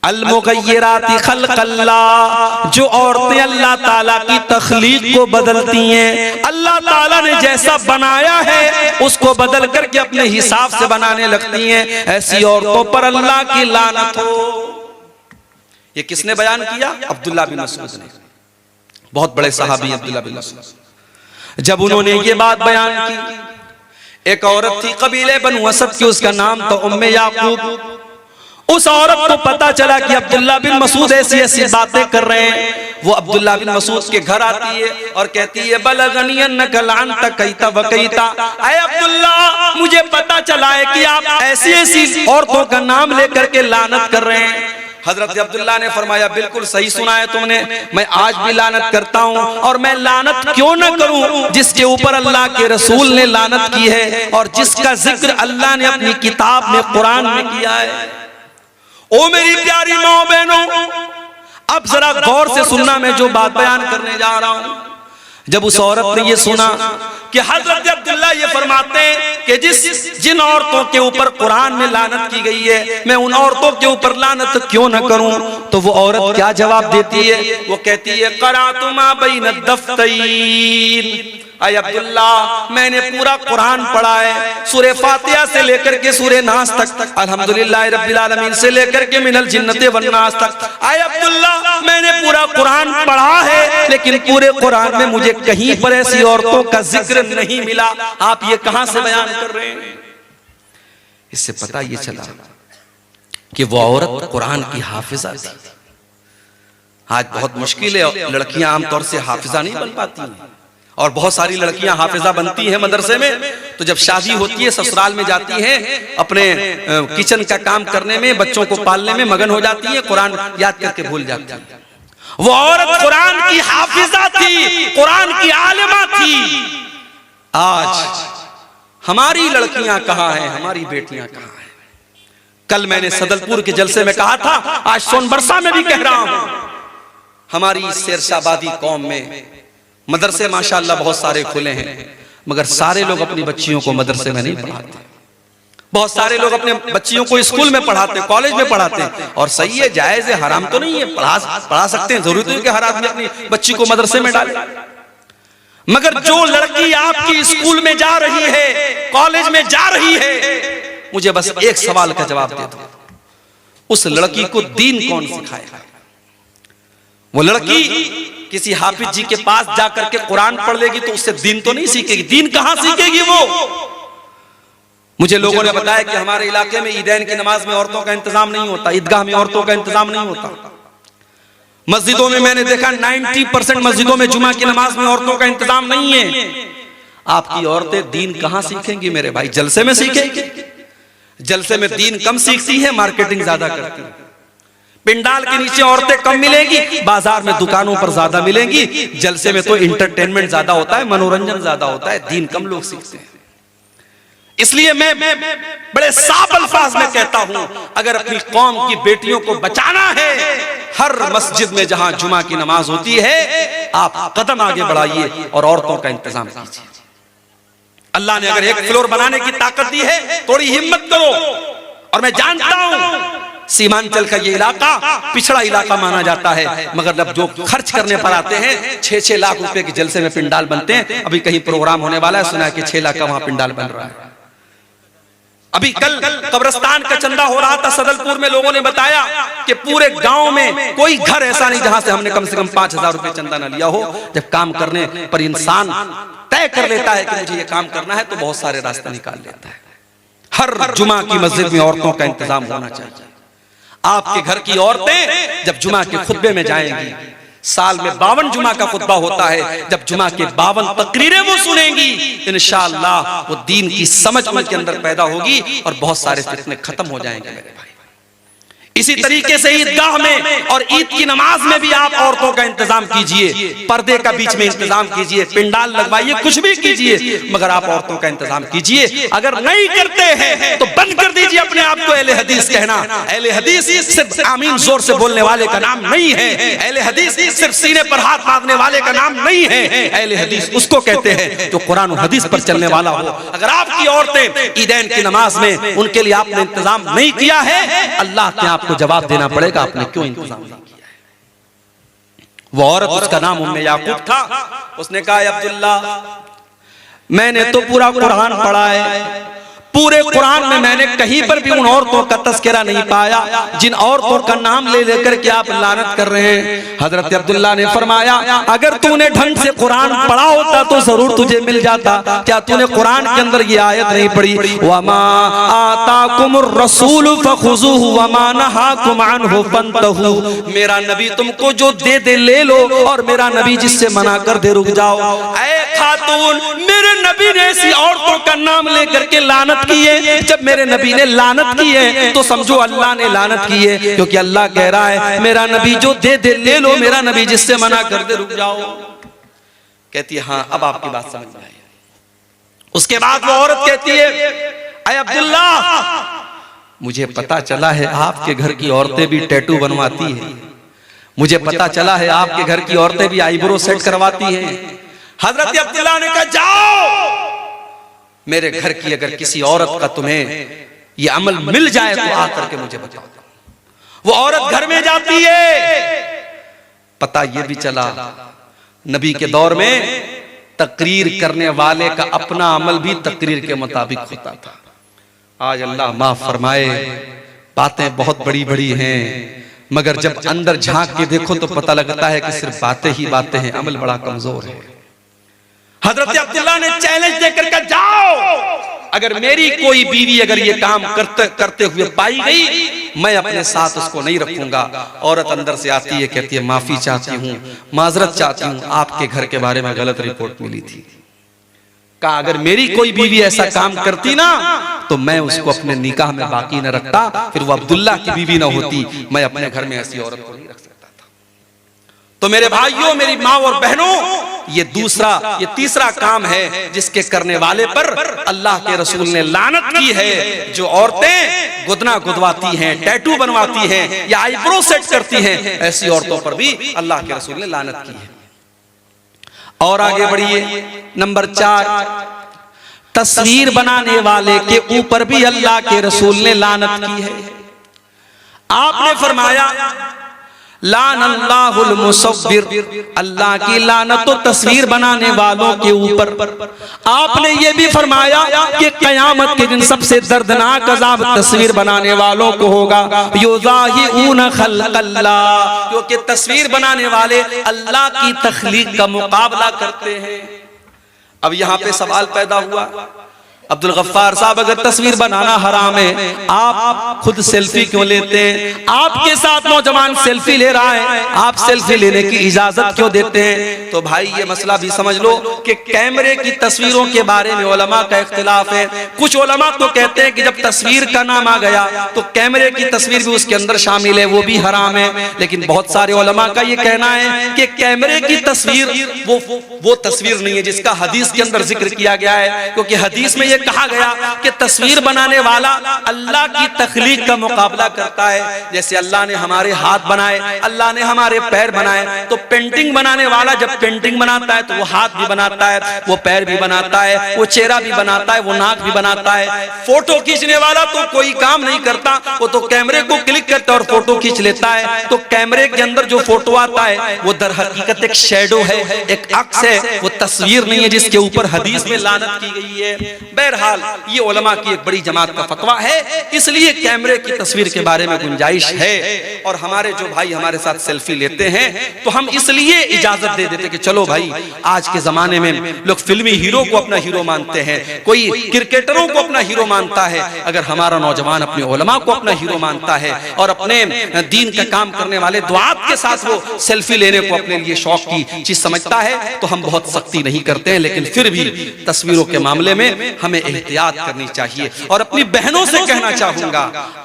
अल-मुग़य्यिराति ख़ल्क़ल्लाह, जो औरतें अल्लाह ताला की तख्लीक को बदलती हैं, अल्लाह ताला ने जैसा बनाया है उसको बदल करके अपने हिसाब से बनाने लगती हैं, ऐसी औरतों पर अल्लाह की लानत हो। ये किसने बयान किया? अब्दुल्ला बिन मसूद ने, बहुत बड़े सहाबी अब्दुल्ला बिन मसूद। जब उन्होंने ये बात बयान की, एक औरत थी कबीले बनु असद की, उसका नाम था उम्मे याकूब। उस औरत को पता चला कि अब्दुल्ला बिन मसूद ऐसी ऐसी बातें कर रहे हैं। वो अब्दुल्ला बिन मसूद के घर आती है और कहती है बलगनी अन्नका लानता कईता वकईता, ऐ अब्दुल्ला मुझे पता चला है कि आप ऐसी ऐसी औरतों का नाम लेकर के लानत कर रहे हैं। हजरत अब्दुल्ला ने फरमाया बिल्कुल सही सुना है तुमने, मैं आज भी लानत करता हूँ, और मैं लानत क्यों न करूँ जिसके ऊपर अल्लाह के रसूल ने लानत की है और जिसका जिक्र अल्लाह ने अपनी किताब में कुरान में किया है। ओ मेरी प्यारी माँ बहनों, अब जरा गौर से सुनना, मैं जो बात बयान करने जा रहा हूँ। जब उस औरत ने ये सुना कि हजरत अब्दुल्ला ये फरमाते हैं कि जिन औरतों के ऊपर कुरान में लानत की गई है, मैं उन औरतों के ऊपर लानत क्यों न करूं, तो वो औरत क्या जवाब देती है? वो कहती है क़राअतु मा बैन अद-दफ़्तैन, ऐ अब्दुल्ला मैंने पूरा कुरान पढ़ा है, सूरह फातिहा से लेकर के सूरह नास तक, अल्हम्दुलिल्लाह रब्बिल आलमीन से लेकर के मिनल जिन्नति वन नास तक। ऐ अब्दुल्ला मैंने पूरा कुरान पढ़ा है, लेकिन पूरे कुरान में मुझे कहीं पर ऐसी औरतों का जिक्र नहीं मिला। आप ये कहां से बयान कर रहे हैं? इससे पता ये चला कि वो औरत कुरान की हाफिजा थी। आज बहुत मुश्किल है, लड़कियां आमतौर से हाफिजा नहीं बन पाती हैं, और बहुत सारी लड़कियां हाफिजा बनती हैं मदरसे में, तो जब शादी होती है ससुराल में जाती हैं, अपने किचन का काम करने में, बच्चों को पालने में मगन हो जाती है, कुरान याद करके भूल जाती है। वो औरत कुरान की हाफिजा थी, कुरान की आलिमा थी। आज हमारी लड़कियां कहां हैं, हमारी बेटियां कहां हैं? कल मैंने सदलपुर के जलसे में कहा था, आज सोनबरसा में भी कह रहा हूं, हमारी शेरशाबादी कौम में मदरसे माशाअल्लाह बहुत सारे खुले हैं, मगर सारे लोग अपनी बच्चियों को मदरसे में नहीं पढ़ाते। बहुत सारे लोग अपने बच्चियों को स्कूल में पढ़ाते हैं, कॉलेज में पढ़ाते हैं, और सही है, जायज है, हराम तो नहीं है, पढ़ा सकते हैं, जरूरी नहीं कि हर आदमी अपनी बच्ची को मदरसे में डाले। मगर जो लड़की आपकी स्कूल में जा रही है, कॉलेज में जा रही है, मुझे बस एक सवाल का जवाब दे दो, उस लड़की को दीन कौन सिखाएगा? वो लड़की किसी हाफिज जी के पास जाकर के कुरान पढ़ लेगी तो उससे दीन तो नहीं सीखेगी। दीन कहां सीखेगी वो? मुझे लोगों ने बताया कि हमारे इलाके में ईदैन की नमाज में औरतों का इंतजाम नहीं होता, ईदगाह में औरतों का इंतजाम नहीं होता। मस्जिदों में मैंने देखा 90% मस्जिदों में जुमा की नमाज में औरतों का इंतजाम नहीं है। आपकी औरतें दीन कहां सीखेंगी मेरे भाई? जलसे में सीखेंगी? जलसे में दीन कम सीखती है, मार्केटिंग ज्यादा करती है। पिंडाल के नीचे औरतें कम मिलेंगी, बाजार में दुकानों पर ज्यादा मिलेंगी। जलसे में तो इंटरटेनमेंट ज्यादा होता है, मनोरंजन ज्यादा होता है, दीन कम लोग सीखते हैं। इसलिए मैं बड़े साफ अल्फाज में कहता हूं, अगर अपनी कौम की बेटियों को बचाना है, हर मस्जिद में जहां जुमा की नमाज होती है, आप कदम आगे बढ़ाइए और औरतों का इंतजाम कीजिए। अल्लाह ने अगर एक फ्लोर बनाने की ताकत दी है, थोड़ी हिम्मत करो। और मैं जानता हूं सीमांचल का ये इलाका पिछड़ा इलाका माना जाता है, मगर जब जो खर्च करने पर आते हैं, 6-6 लाख रुपए के जलसे में पिंडाल बनते हैं। अभी कहीं प्रोग्राम होने वाला है, सुना है कि 6 लाख का वहां पिंडाल बन रहा है। अभी कल कब्रिस्तान का चंदा हो रहा था सदलपुर में, लोगों ने बताया कि पूरे गांव में कोई घर ऐसा नहीं जहां से हमने कम से कम 5000 रुपए चंदा न लिया हो। जब काम करने पर इंसान तय कर लेता है कि मुझे ये काम करना है, तो बहुत सारे रास्ते निकाल लेता है। हर जुमा की मस्जिद में औरतों का इंतजाम होना चाहिए। आपके घर की औरतें जब जुमा के खुतबे में जाएंगी, साल में 52 जुमा का खुतबा होता है, जब जुमा के 52 तकरीरें वो सुनेंगी, इंशाअल्लाह वो दीन की समझ उनके अंदर पैदा होगी और बहुत सारे फितने खत्म हो जाएंगे मेरे भाई। इसी तरीके से ईदगाह में और ईद की नमाज में भी आप औरतों का इंतजाम कीजिए, पर्दे का बीच में इंतजाम कीजिए, पिंडाल लगवाइए, कुछ भी कीजिए, मगर आप औरतों का इंतजाम कीजिए। अगर नहीं करते हैं तो बंद कर दीजिए अपने आप को अहले हदीस कहना। अहले हदीस सिर्फ आमीन जोर से बोलने वाले का नाम नहीं है। अहले हदीस सिर्फ सीने पर हाथ मारने वाले का नाम नहीं है। अहले हदीस उसको कहते हैं जो कुरान और हदीस पर चलने वाला हो। अगर आपकी औरतें ईदैन की नमाज में उनके लिए आपने इंतजाम नहीं किया है, अल्लाह के आप आपको जवाब देना पड़ेगा आपने क्यों इंतजाम नहीं किया है। वो औरत, उसका नाम उम्मे याकूब था, उसने कहा अब्दुल्ला मैंने तो पूरा कुरान पढ़ा है, पूरे कुरान में मैंने कहीं पर भी उन औरतों का तस्करा नहीं पाया जिन औरतों का नाम ले लेकर के आप लानत कर रहे हैं। हजरत अब्दुल्ला ने फरमाया अगर तूने ढंग से कुरान पढ़ा होता तो जरूर तुझे मिल जाता। क्या तूने कुरान के अंदर ये आयत नहीं पढ़ी, वमा आताकुमुर रसूल फखुजुहु वमा नहाकुम अन्हु फंतहु, मेरा नबी तुमको जो दे दे ले लो और मेरा नबी जिससे मना कर दे रुक जाओ। ऐ खातून, मेरे नबी ने ऐसी औरतों का नाम लेकर के लानत की है। जब मेरे नबी ने लानत की है तो समझो अल्लाह ने लानत की है, क्योंकि अल्लाह कह रहा है मेरा नबी जो दे दे ले लो, मेरा नबी जिससे मना कर दे रुक जाओ। कहती है हाँ अब आपकी बात समझ में आई। उसके बाद वो औरत कहती है अय अब्दुल्ला मुझे पता चला है आपके घर की औरतें भी टैटू बनवाती है, मुझे पता चला है आपके घर की औरतें भी आईब्रो सेट करवाती है। हजरत अब्दुल्ला ने कहा जाओ मेरे घर की अगर किसी औरत का तुम्हें ये अमल मिल जाए तो आकर के मुझे बताओ। वो औरत घर में जाती है। पता ये भी चला नबी के दौर में तकरीर करने वाले का अपना अमल भी तकरीर के मुताबिक होता था। आज अल्लाह माफ फरमाए बातें बहुत बड़ी बड़ी हैं, मगर जब अंदर झांक के देखो तो पता लगता है कि सिर्फ बातें ही बातें हैं, अमल बड़ा कमजोर है। हजरत अब्दुल्ला ने चैलेंज देकर के जाओ अगर मेरी कोई बीवी अगर ये काम करते हुए पाई गई मैं अपने साथ उसको नहीं रखूंगा। औरत अंदर से आती है, कहती है माफी चाहती हूँ, माजरत चाहती हूँ, आपके घर के बारे में गलत रिपोर्ट मिली थी। कहा अगर मेरी कोई बीवी ऐसा काम करती ना तो मैं उसको अपने निकाह में बाकी न रखता, फिर वो अब्दुल्ला की बीवी ना होती, मैं अपने घर में ऐसी औरत को नहीं रख सकता था। तो मेरे भाइयों, मेरी माँ और बहनों, ये तीसरा काम है जिसके करने वाले पर अल्लाह के रसूल ने लानत की है। जो औरतें गुदना गुदवाती हैं, टैटू बनवाती हैं या आईब्रो सेट करती हैं, ऐसी औरतों पर भी अल्लाह के रसूल ने लानत की है। और आगे बढ़िए, नंबर 4, तस्वीर बनाने वाले के ऊपर भी अल्लाह के रसूल ने लानत की है। आपने फरमाया लान अल्लाहुल मुसव्विर, अल्लाह की लानत तो तस्वीर बनाने वालों के ऊपर। आपने ये भी फरमाया कि क़यामत के दिन सबसे दर्दनाक अज़ाब तस्वीर बनाने वालों को होगा। युज़ाहिऊन खल्क़ल्लाह, क्योंकि तस्वीर बनाने वाले अल्लाह की तख्लीक का मुकाबला करते हैं। अब यहाँ पे सवाल पैदा हुआ, अब्दुल गफ्फार साहब अगर तस्वीर बनाना हराम है, आप खुद सेल्फी क्यों लेते हैं? आपके साथ नौजवान सेल्फी ले रहा है, आप सेल्फी लेने की इजाजत क्यों देते हैं? तो भाई ये मसला भी समझ लो कि कैमरे की तस्वीरों के बारे में उलमा का इख्तिलाफ है। कुछ उलमा तो कहते हैं कि जब तस्वीर का नाम आ गया तो कैमरे की तस्वीर भी उसके अंदर शामिल है, वो भी हराम है। लेकिन बहुत सारे उलमा का ये कहना है कि कैमरे की तस्वीर वो तस्वीर नहीं है जिसका हदीस के अंदर जिक्र किया गया है, क्योंकि हदीस में कहा गया कि तस्वीर बनाने वाला अल्लाह की तख्लीक का मुकाबला करता है। जैसे अल्लाह ने हमारे हाथ बनाए, अल्लाह ने हमारे पैर बनाए, तो पेंटिंग बनाने वाला जब पेंटिंग बनाता है तो वो हाथ भी बनाता है, वो पैर भी बनाता है, वो चेहरा भी बनाता है, वो नाक भी बनाता है। फोटो खींचने वाला तो कोई काम नहीं करता, वो तो कैमरे को क्लिक करता है और फोटो खींच लेता है। तो कैमरे के अंदर जो फोटो आता है वो दर हकीकत एक शैडो है, एक अक्स है, वो तस्वीर नहीं है जिसके ऊपर हदीस में लानत की गई है। बहरहाल ये उलमा की एक बड़ी जमात का फतवा है, इसलिए कैमरे की तस्वीर के बारे में गुंजाइश है। और हमारे जो भाई हमारे साथ सेल्फी लेते हैं तो हम इसलिए इजाजत दे देते कि चलो भाई, आज के जमाने में लोग फिल्मी हीरो को अपना हीरो मानते हैं, कोई क्रिकेटरों को अपना हीरो मानता है। अगर हमारा नौजवान अपने उलमा को अपना हीरो मानता है और अपने दीन का काम करने वाले दुआत के साथ वो सेल्फी लेने को अपने लिए शौक की चीज समझता है तो हम बहुत सख्ती नहीं करते हैं। लेकिन फिर भी तस्वीरों के मामले में हमें एहतियात करनी चाहिए। और अपनी बहनों से कहना चाहूंगा,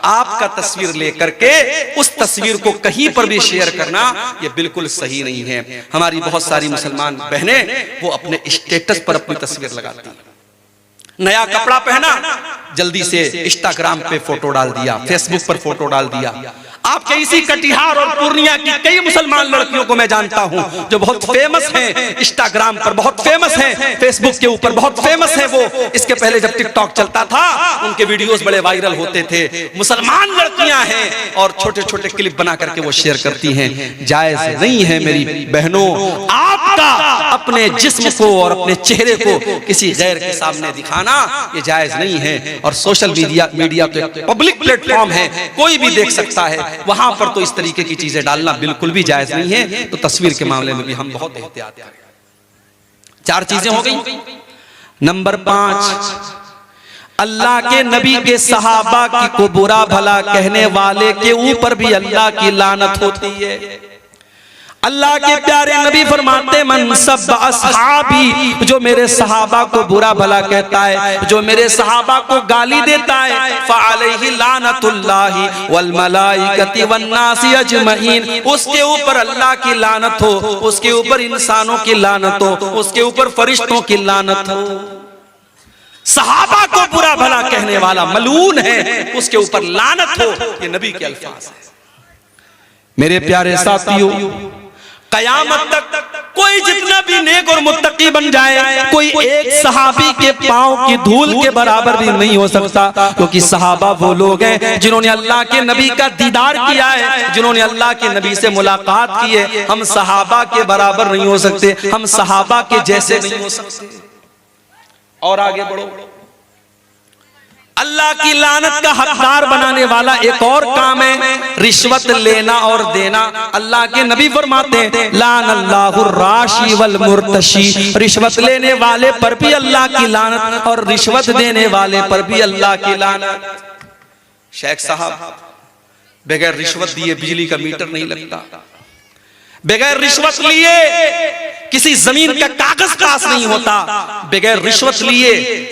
आपका तस्वीर लेकर के उस तस्वीर को कहीं पर भी शेयर करना ये बिल्कुल सही नहीं है। हमारी बहुत सारी मुसलमान बहनें वो अपने स्टेटस पर अपनी तस्वीर लगाती हैं। नया कपड़ा पहना, जल्दी से इंस्टाग्राम पे फोटो डाल दिया, फेसबुक पर फोटो डाल दिया। आपके इसी कटिहार और पूर्णिया की कई मुसलमान लड़कियों को मैं जानता हूं जो बहुत फेमस हैं, इंस्टाग्राम पर बहुत फेमस हैं, फेसबुक के ऊपर बहुत फेमस हैं। वो इसके पहले जब टिकटॉक चलता था उनके वीडियोस बड़े वायरल होते थे। मुसलमान लड़कियां हैं और छोटे छोटे क्लिप बना करके वो शेयर करती हैं। जायज नहीं है मेरी बहनों आपका अपने जिस्म को और अपने चेहरे को किसी गैर के सामने दिखाना, ये जायज नहीं है। और सोशल मीडिया तो एक पब्लिक प्लेटफॉर्म है, कोई भी देख सकता है, वहां पर तो इस तरीके की चीजें डालना बिल्कुल भी जायज नहीं है। तो तस्वीर के मामले में भी हम बहुत एहतियात करें। 4 चीजें हो गई। नंबर 5, अल्लाह के नबी के सहाबा की को बुरा भला कहने वाले के ऊपर भी अल्लाह की लानत होती है। अल्लाह के प्यारे नबी फरमाते मन सब्बा असहाबी, जो मेरे सहाबा को बुरा भला कहता है, जो मेरे सहाबा को गाली देता है, फ़अलैहि लानतुल्लाहि वल मलाइकति वन नासि अजमईन, उसके ऊपर अल्लाह की लानत हो, उसके ऊपर इंसानों की लानत हो, उसके ऊपर फरिश्तों की लानत हो। सहाबा को बुरा भला कहने वाला मलून है, उसके ऊपर लानत हो, ये नबी के अल्फाज है। मेरे प्यारे साथियों, कयामत तक कोई जितना भी नेक और मुत्तकी बन जाए, कोई एक सहाबी के पांव की धूल के बराबर भी नहीं हो सकता, क्योंकि सहाबा वो लोग हैं जिन्होंने अल्लाह के नबी का दीदार किया है, जिन्होंने अल्लाह के नबी से मुलाकात की है। हम सहाबा के बराबर नहीं हो सकते, हम सहाबा के जैसे नहीं हो सकते। और आगे बढ़ो, अल्लाह की लानत का हकदार बनाने वाला एक और काम है रिश्वत लेना और देना। अल्लाह के नबी फरमाते हैं लानल्लाहु राशि वल मुर्तशी, रिश्वत लेने वाले पर भी अल्लाह की लानत और रिश्वत देने वाले पर भी अल्लाह की लानत। शेख साहब, बगैर रिश्वत दिए बिजली का मीटर नहीं लगता, बगैर रिश्वत लिए किसी जमीन का कागज पास नहीं होता, बगैर रिश्वत लिए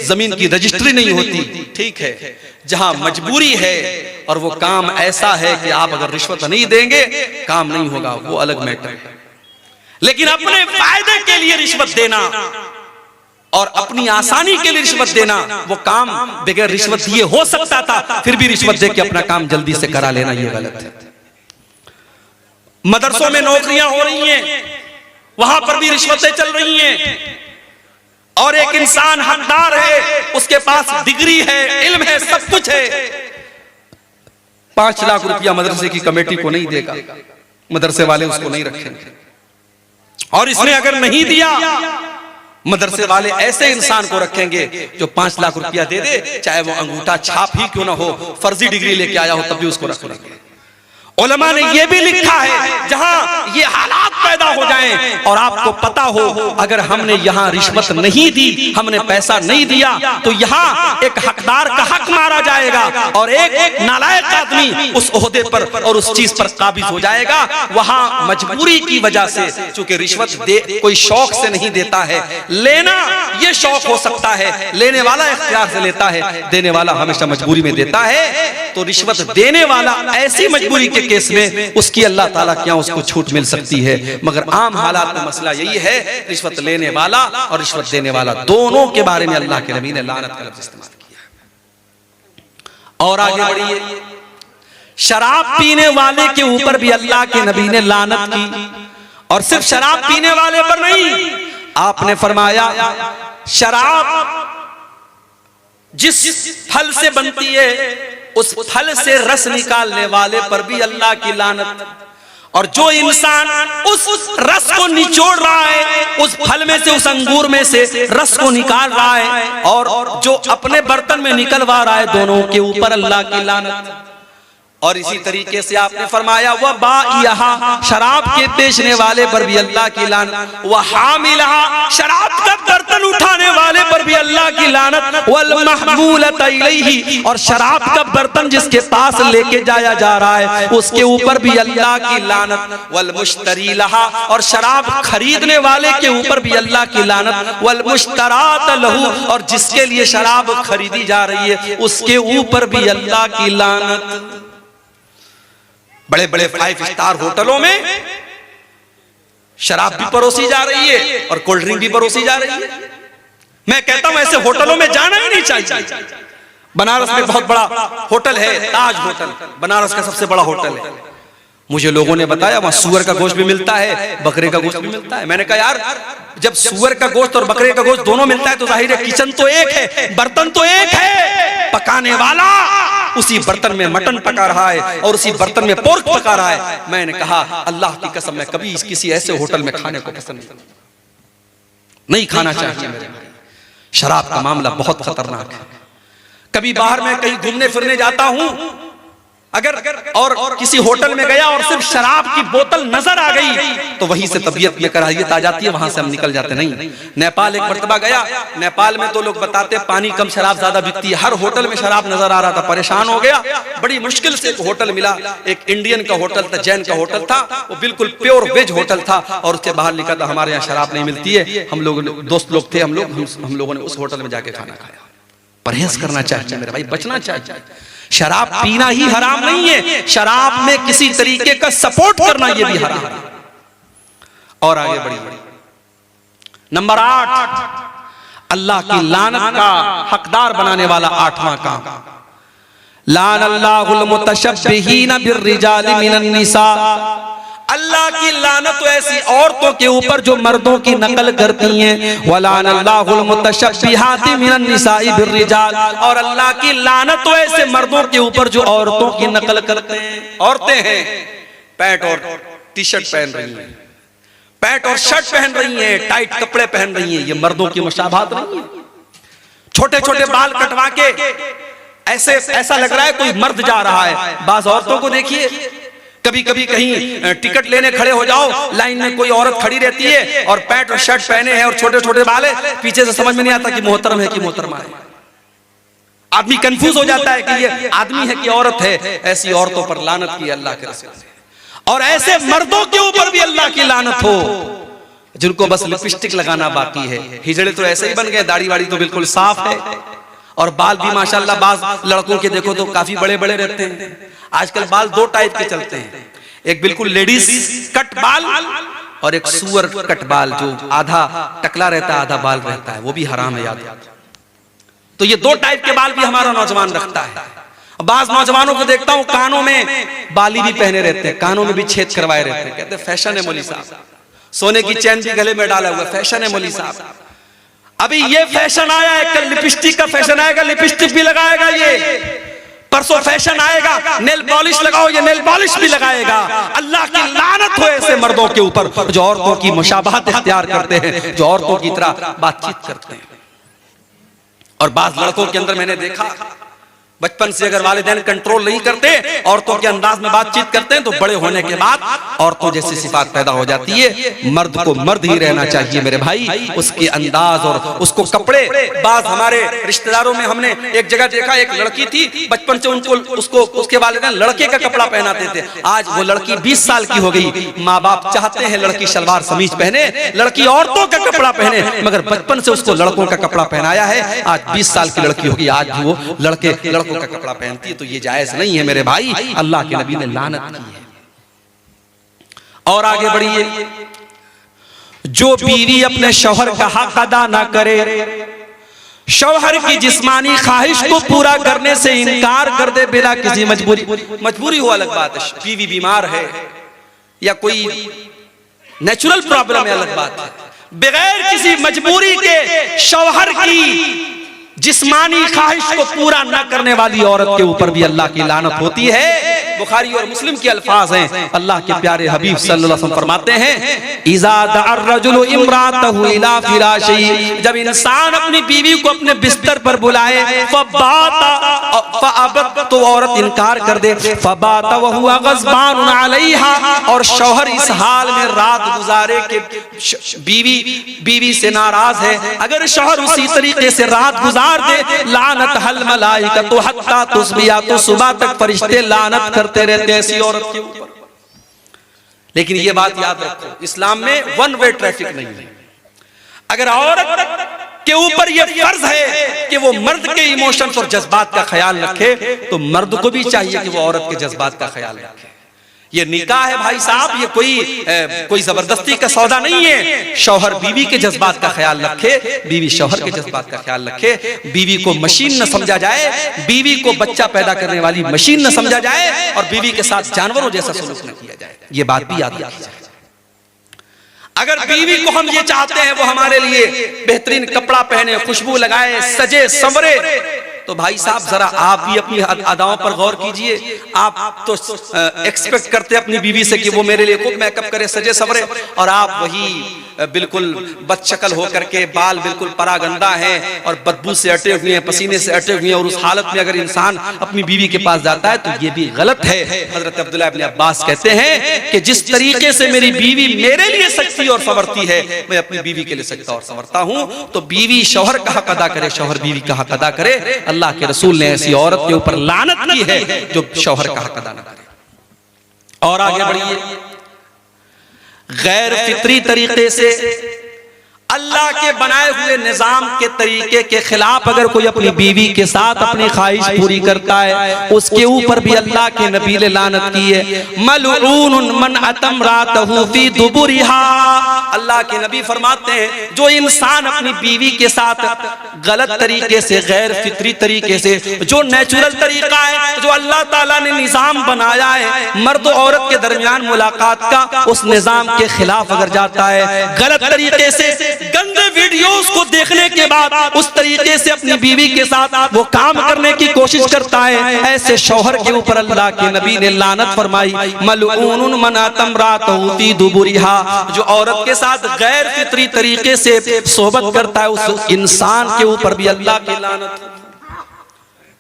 जमीन की रजिस्ट्री नहीं होती। ठीक है, जहां मजबूरी है और वो काम ऐसा है कि आप अगर रिश्वत नहीं देंगे काम नहीं होगा, वो अलग मैटर है। लेकिन अपने फायदे के लिए रिश्वत देना और अपनी आसानी के लिए रिश्वत देना, वो काम बगैर रिश्वत दिए हो सकता था, फिर भी रिश्वत दे के अपना काम जल्दी से करा लेना, ये गलत है। मदरसों में नौकरियां हो रही हैं, वहां पर भी रिश्वतें चल रही हैं, और एक इंसान हकदार है, उसके पास डिग्री है, इल्म है, सब कुछ है, 5 लाख रुपया मदरसे की कमेटी को नहीं देगा, मदरसे वाले उसको नहीं रखेंगे। और इसने अगर नहीं दिया, मदरसे वाले ऐसे इंसान को रखेंगे जो 5 लाख रुपया दे दे, चाहे वो अंगूठा छाप ही क्यों ना हो, फर्जी डिग्री लेके आया हो, तब भी उसको रख लेंगे। उलमा ने यह भी लिखा है जहां ये हालात पैदा हो जाएं और आपको पता हो अगर हमने यहां रिश्वत नहीं दी, हमने पैसा नहीं दिया, तो यहां एक हकदार का हक मारा जाएगा और एक नालायक आदमी उस ओहदे पर और उस चीज पर काबिज हो जाएगा। वहां मजबूरी की वजह से, चूंकि रिश्वत दे कोई शौक से नहीं देता है, लेना ये शौक हो सकता है, लेने वाला इख्तियार से लेता है, देने वाला हमेशा मजबूरी में देता है। तो रिश्वत देने वाला ऐसी मजबूरी के केस में उसकी अल्लाह ताला क्या उसको छूट मिल सकती है, मगर आम हालात में मसला यही है, रिश्वत लेने वाला और रिश्वत देने वाला दोनों के बारे में अल्लाह के नबी ने लानत का लफ्ज़ इस्तेमाल किया। और आगे बढ़िए, शराब पीने वाले के ऊपर भी अल्लाह के नबी ने लानत की, और सिर्फ शराब पीने वाले पर नहीं, आपने फरमाया शराब जिस फल से बनती है उस फल से रस निकालने वाले पर भी अल्लाह की लानत, और जो इंसान उस रस को निचोड़ रहा है, उस फल में से, उस अंगूर में से रस को निकाल रहा है, और जो अपने बर्तन में निकलवा रहा है, दोनों के ऊपर अल्लाह की लानत। और इसी तरीके से आपने फरमाया वह बाइहा, शराब के बेचने वाले पर भी अल्लाह की लानत, वह हामिलहा, शराब का बर्तन उठाने वाले पर भी अल्लाह की लानत, वल महमूलत इलैहि, और शराब का बर्तन जिसके पास लेके जाया जा रहा है उसके ऊपर भी अल्लाह की लानत, वल मुश्तरी लहा, और शराब खरीदने वाले के ऊपर भी अल्लाह की लानत, वल मुश्तरात लहू, और जिसके लिए शराब खरीदी जा रही है उसके ऊपर भी अल्लाह की लानत। बड़े बड़े 5 स्टार होटलों में शराब भी परोसी जा रही है और कोल्ड ड्रिंक भी परोसी जा रही है। मैं कहता हूं ऐसे होटलों में जाना ही नहीं चाहिए। बनारस में बहुत बड़ा होटल है, ताज होटल, बनारस का सबसे बड़ा होटल है। मुझे लोगों ने बताया वहां सुअर का गोश्त भी मिलता है, बकरे का गोश्त भी मिलता है। मैंने कहा यार, जब सुअर का गोश्त और बकरे का गोश्त दोनों मिलता है तो जाहिर है किचन तो एक है, बर्तन तो एक है, पकाने वाला उसी बर्तन में मटन पका रहा है और उसी बर्तन में पोर्क पका रहा है। मैंने कहा अल्लाह की कसम, मैं कभी किसी ऐसे होटल में खाने को पसंद नहीं खाना चाहिए मेरे भाई। शराब का मामला बहुत खतरनाक है। कभी बाहर में कहीं घूमने फिरने जाता हूं अगर और किसी होटल में गया और सिर्फ शराब की बोतल नजर आ गई तो वहीं से तबीयत में कराहियत आ जाती है, वहां से हम निकल जाते। नहीं, नेपाल एक मर्तबा गया, नेपाल में तो लोग बताते पानी कम शराब ज्यादा बिकती है, हर होटल में शराब नजर आ रहा था, परेशान हो गया। बड़ी मुश्किल से एक होटल मिला, एक इंडियन का होटल था, जैन का होटल था, वो बिल्कुल प्योर वेज होटल था और उसके बाहर लिखा था हमारे यहाँ शराब नहीं मिलती है। हम लोग दोस्त लोग थे, हम लोगों ने उस होटल में जाके खाना खाया। परहेज करना चाहिए मेरे भाई, बचना चाहिए। शराब पीना ही हराम नहीं है, शराब में किसी तरीके का सपोर्ट करना यह भी हराम है। और आगे बढ़िए, नंबर 8, अल्लाह की लानत का हकदार बनाने वाला 8वां काम, लान अल्लाहुल मुतशब्बिहीन बिर्रिजालि मिनन निसा। अल्लाह की लानत तो ऐसी औरतों के ऊपर जो मर्दों की नकल करती हैं। वलान अल्लाहुल मुतशब्बिहाति मिनन निसाई बिर्रिजाल, और अल्लाह की लानत तो ऐसे मर्दों के ऊपर जो औरतों की नकल करते हैं। औरतें हैं पैंट और टी शर्ट पहन रही हैं, पैंट और शर्ट पहन रही हैं, टाइट कपड़े पहन रही हैं, ये मर्दों की मुशाबाहत नहीं है। छोटे छोटे बाल कटवा के ऐसा लग रहा है कोई मर्द जा रहा है। बाज औरतों को देखिए, कभी कभी कहीं टिकट लेने खड़े हो जाओ, लाइन में कोई औरत खड़ी रहती है और पैंट और शर्ट पहने हैं और छोटे छोटे बाल है, पीछे से समझ में नहीं आता कि मोहतरम है कि मोहतरमा है। आदमी कंफ्यूज हो जाता है कि ये आदमी है कि औरत है। ऐसी औरतों पर लानत की अल्लाह के रसूल ने। और ऐसे मर्दों के ऊपर भी अल्लाह की लानत हो जिनको बस लिपस्टिक लगाना बाकी है। हिजड़े तो ऐसे ही बन गए, दाढ़ी वाड़ी तो बिल्कुल साफ है और बाल भी माशाल्लाह बाज लड़कों के देखो तो काफी बड़े बड़े रहते हैं। आजकल बाल 2 टाइप के चलते हैं, एक बिल्कुल लेडीज कट बाल और एक सुअर कट बाल जो आधा टकला रहता है आधा बाल रहता है, वो भी हराम है याद। तो ये 2 टाइप के बाल भी हमारा नौजवान रखता है। बाज नौजवानों को देखता हूं कानों में बाली भी पहने रहते हैं, कानों में भी छेद करवाए रहते हैं, कहते हैं फैशन है मौली साहब, सोने की चैन भी गले में डाला हुआ, फैशन है मौली साहब। अभी ये फैशन आया है, कल लिपस्टिक का फैशन आएगा, लिपस्टिक भी लगाएगा ये, परसों फैशन आएगा नेल पॉलिश लगाओ, ये नेल पॉलिश भी लगाएगा। अल्लाह की लानत हो ऐसे मर्दों के ऊपर जो औरतों की मुशाबहत इख्तियार करते हैं, जो औरतों की तरह बातचीत करते हैं। और बाज लड़कों के अंदर मैंने देखा, बचपन से अगर वालिदैन कंट्रोल नहीं करते, औरतों के अंदाज में बातचीत करते हैं तो बड़े होने के बाद औरतों जैसी सिफात पैदा हो जाती है। मर्द को मर्द ही रहना चाहिए मेरे भाई, उसके अंदाज और उसको कपड़े। बाज हमारे रिश्तेदारों में हमने एक जगह देखा, एक लड़की थी, बचपन से उसको उसके वालिदैन लड़के का कपड़ा पहनाते थे। आज वो लड़की 20 साल की हो गई, माँ बाप चाहते हैं लड़की शलवार समीज पहने, लड़की औरतों का कपड़ा पहने, मगर बचपन से उसको लड़कों का कपड़ा पहनाया है। आज 20 साल की लड़की होगी, आज भी वो लड़कों का कपड़ा पहनती है, तो ये जायज नहीं है मेरे भाई, अल्लाह के नबी ने लानत की है। और आगे बढ़िए, जो बीवी अपने शौहर का हक अदा ना करे, शौहर की जिस्मानी ख्वाहिश को पूरा करने से इनकार कर दे बिना किसी मजबूरी हो अलग बात है, बीवी बीमार है या कोई नेचुरल प्रॉब्लम है अलग बात है, बगैर किसी मजबूरी के शौहर की जिस्मानी ख्वाहिश को पूरा न करने वाली औरत के ऊपर भी अल्लाह की लानत होती है। बुखारी और मुस्लिम के अल्फाज हैं, अल्लाह के प्यारे हबीब सल्लल्लाहु अलैहि वसल्लम फरमाते हैं, इज़ा दअर रजुलु इम्रातहु इला फिराशी, जब इंसान अपनी बीवी को अपने बिस्तर पर बुलाए, फअबत, तो औरत इनकार कर दे, फबाता वहुवा गज़बान अलैहा, और शौहर इस हाल में रात गुजारे के बीवी से नाराज है। अगर शौहर उसी तरीके से रात गुजार दे, लानत हल मलाइकतु हत्ता तुस्बिया, तो सुबह तक फरिश्ते लानत करते रहते ऐसी औरत के ऊपर। लेकिन ये बात याद रखो, इस्लाम में 1 वे ट्रैफिक नहीं है। अगर औरत के ऊपर ये फर्ज है कि वो मर्द के इमोशंस और जज्बात का ख्याल रखे, तो मर्द को भी चाहिए कि वो औरत के जज्बात का ख्याल रखे। ये निकाह है भाई साहब, ये कोई जबरदस्ती का सौदा नहीं है। शौहर बीवी के जज्बात का ख्याल रखे, बीवी शौहर के जज्बात का ख्याल रखे। बीवी को मशीन न समझा जाए, बीवी को बच्चा पैदा करने वाली मशीन न समझा जाए, और बीवी के साथ जानवरों जैसा सलूक न किया जाए। ये बात भी याद रखी जाए। अगर बीवी को हम ये चाहते हैं वो हमारे लिए बेहतरीन कपड़ा पहने, खुशबू लगाए, सजे संवरे, तो भाई साहब जरा आप भी अपनी अदाओं पर गौर कीजिए। आप तो एक्सपेक्ट करते अपनी बीवी से कि वो मेरे लिए खूब मेकअप करे, सजे सवरे, और आप वही बिल्कुल बदशक्ल होकर के, बाल बिल्कुल परागंदा हैं और बदबू से अटे हुए हैं, पसीने से अटे हुए हैं, और उस हालत में अगर इंसान अपनी बीवी के पास जाता है तो ये भी गलत है। हजरत अब्दुल्लाह इब्न अब्बास कहते हैं कि जिस तरीके से मेरी बीवी मेरे लिए सजती और संवरती है, मैं अपनी बीवी के लिए सजता और संवरता हूं। तो बीवी शौहर का हक अदा करे, शौहर बीवी का हक अदा करे। अल्लाह के रसूल ने ऐसी औरत के ऊपर लानत की है जो शौहर का हक अदा न करे। और आगे बढ़िए, गैर फित्री तरीके से अल्लाह के बनाए हुए निजाम के तरीके के खिलाफ अगर कोई अपनी बीवी के साथ अपनी ख्वाहिश पूरी करता है, उसके ऊपर भी अल्लाह के नबी ने लानत की है। मलऊन मन अतम रातहु फी दुबुरिहा, अल्लाह के नबी फरमाते हैं जो इंसान अपनी बीवी के साथ गलत तरीके से, गैर फित्री तरीके से, जो नेचुरल तरीका है, जो अल्लाह ताला ने निजाम बनाया है मर्द औरत के दरमियान मुलाकात का, उस निजाम के खिलाफ अगर जाता है, गलत तरीके से गंदे वीडियोस को देखने के बाद उस तरीके से अपनी बीवी के साथ वो काम करने की कोशिश करता है, ऐसे शौहर के ऊपर अल्लाह के नबी ने लानत फरमाई। मलऊन मन अतम रातहु फी दुबुरिहा, जो औरत के साथ गैर फित्री तरीके से सोहबत करता है, उस इंसान के ऊपर भी अल्लाह की लानत।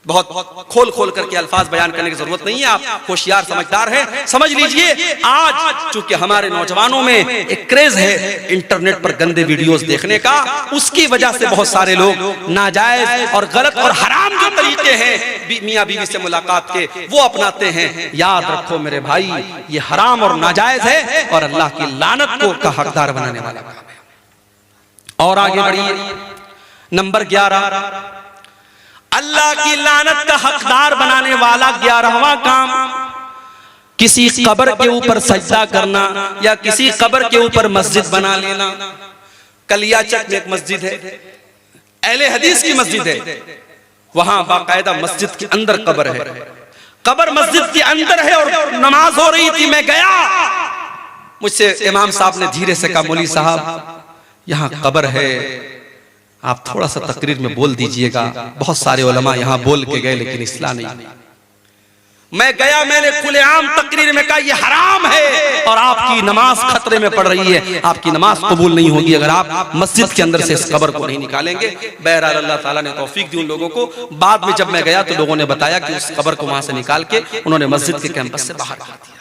बहुत खोल खोल करके अल्फाज बयान करने की जरूरत नहीं है, आप होशियार समझदार हैं, समझ लीजिए। आज चूंकि हमारे नौजवानों में एक क्रेज है इंटरनेट पर गंदे वीडियोस देखने का, उसकी वजह से बहुत सारे लोग नाजायज और गलत और हराम जो तरीके हैं मियां बीवी से मुलाकात के, वो अपनाते हैं। याद रखो मेरे भाई, ये हराम और नाजायज है और अल्लाह की लानत को का हकदार बनाने वाला काम है। और आगे बढ़िए, नंबर 11, अल्लाह की लानत का हकदार बनाने वाला 11वां काम, किसी कब्र के ऊपर सजदा करना या किसी कब्र के ऊपर मस्जिद बना लेना। कलियाचक में एक मस्जिद है, अहले हदीस की मस्जिद है, वहां बाकायदा मस्जिद के अंदर कब्र है, कब्र मस्जिद के अंदर है और नमाज हो रही थी, मैं गया, मुझसे इमाम साहब ने धीरे से कहा, मौलवी साहब यहाँ कब्र है, आप थोड़ा सा तकरीर में बोल दीजिएगा। बहुत सारे उलमा यहाँ बोल के गए लेकिन इस्लाह नहीं। मैं गया, मैंने खुलेआम तकरीर में कहा ये हराम है और आपकी नमाज खतरे में पड़ रही है, आपकी नमाज कबूल नहीं होगी अगर आप मस्जिद के अंदर से इस कब्र को नहीं निकालेंगे। बहरहाल अल्लाह ताला ने तौफीक दी उन लोगों को। बाद में जब मैं गया तो लोगों ने बताया कि उस कब्र को वहां से निकाल के उन्होंने मस्जिद के कैंपस से बाहर रखा दिया।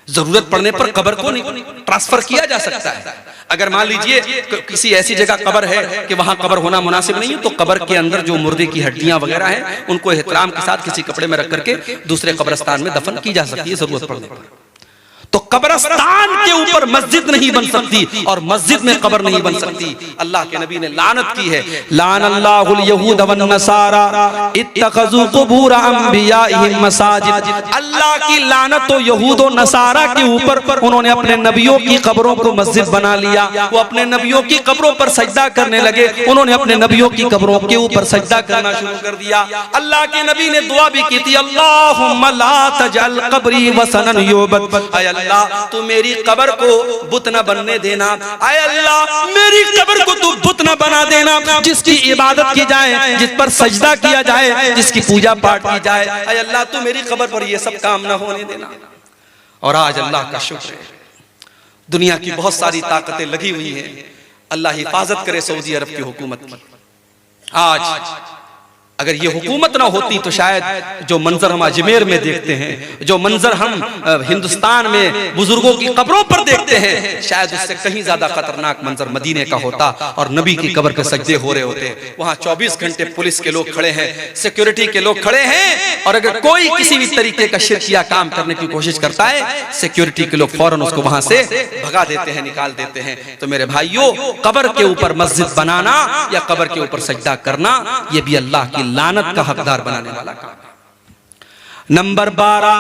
जरूरत पड़ने पर कब्र को ट्रांसफर किया जा सकता है। अगर मान लीजिए किसी ऐसी जगह कब्र है कि वहां कब्र होना मुनासिब नहीं है, तो कब्र के अंदर जो मुर्दे की हड्डियां वगैरह हैं उनको एहतराम के साथ किसी कपड़े में रख करके दूसरे कब्रिस्तान में दफन की जा सकती है जरूरत पड़ने पर। तो कब्रिस्तान के ऊपर मस्जिद नहीं बन सकती और मस्जिद में कब्र नहीं बन सकती। अल्लाह के नबी ने लानत की है, लानल्लाहुल यहूद वन नसारा इत्तखज़ू कुबूर अंबियाइहिम मसाजिद। अल्लाह की लानत तो यहूद और नसारा के ऊपर, उन्होंने अपने नबियों की कब्रों को मस्जिद बना लिया, वो अपने नबियों की कब्रों पर सजदा करने लगे, उन्होंने अपने नबियों की कब्रों के ऊपर सजदा करना शुरू कर दिया। अल्लाह के नबी ने दुआ भी की थी, अल्लाहुम्मा ला तजअल कब्री वसनन युबद, अल्लाह तू मेरी कब्र को बुत न बनने देना, आय अल्लाह मेरी कब्र को तू बुत न बना देना, जिसकी इबादत की जाए, जिस पर सजदा किया जाए, जिसकी पूजा पाठ की जाए, आय अल्लाह तू मेरी कब्र पर ये सब काम न होने देना। और आज अल्लाह का शुक्र है, दुनिया की बहुत सारी ताकतें लगी हुई हैं, अल्लाह हिफाजत करे सऊदी अरब की हुकूमत की। आज अगर ये हुकूमत ना होती तो शायद जो मंजर हम अजमेर में देखते हैं, जो मंजर हम हिंदुस्तान में बुजुर्गों की कब्रों पर देखते हैं, शायद उससे कहीं ज्यादा खतरनाक मंजर मदीने का होता और नबी की कब्र पे सजदे हो रहे होते। वहां 24 घंटे पुलिस के लोग खड़े हैं, सिक्योरिटी के लोग खड़े हैं, और अगर कोई किसी भी तरीके का शिरकिया काम करने की कोशिश करता है, सिक्योरिटी के लोग फौरन उसको वहां से भगा देते हैं, निकाल देते हैं। तो मेरे भाइयों, कब्र के ऊपर मस्जिद बनाना या कब्र के ऊपर सजदा करना, यह भी अल्लाह की लानत का हकदार बनाने वाला काम है। नंबर 12,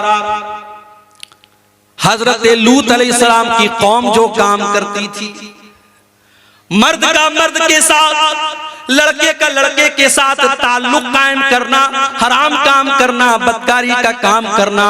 हजरत लूत अलैहिस्सलाम की कौम जो काम करती थी, मर्द का मर्द के साथ, लड़के का लड़के के साथ ताल्लुक कायम करना, हराम काम करना, बदकारी का काम करना,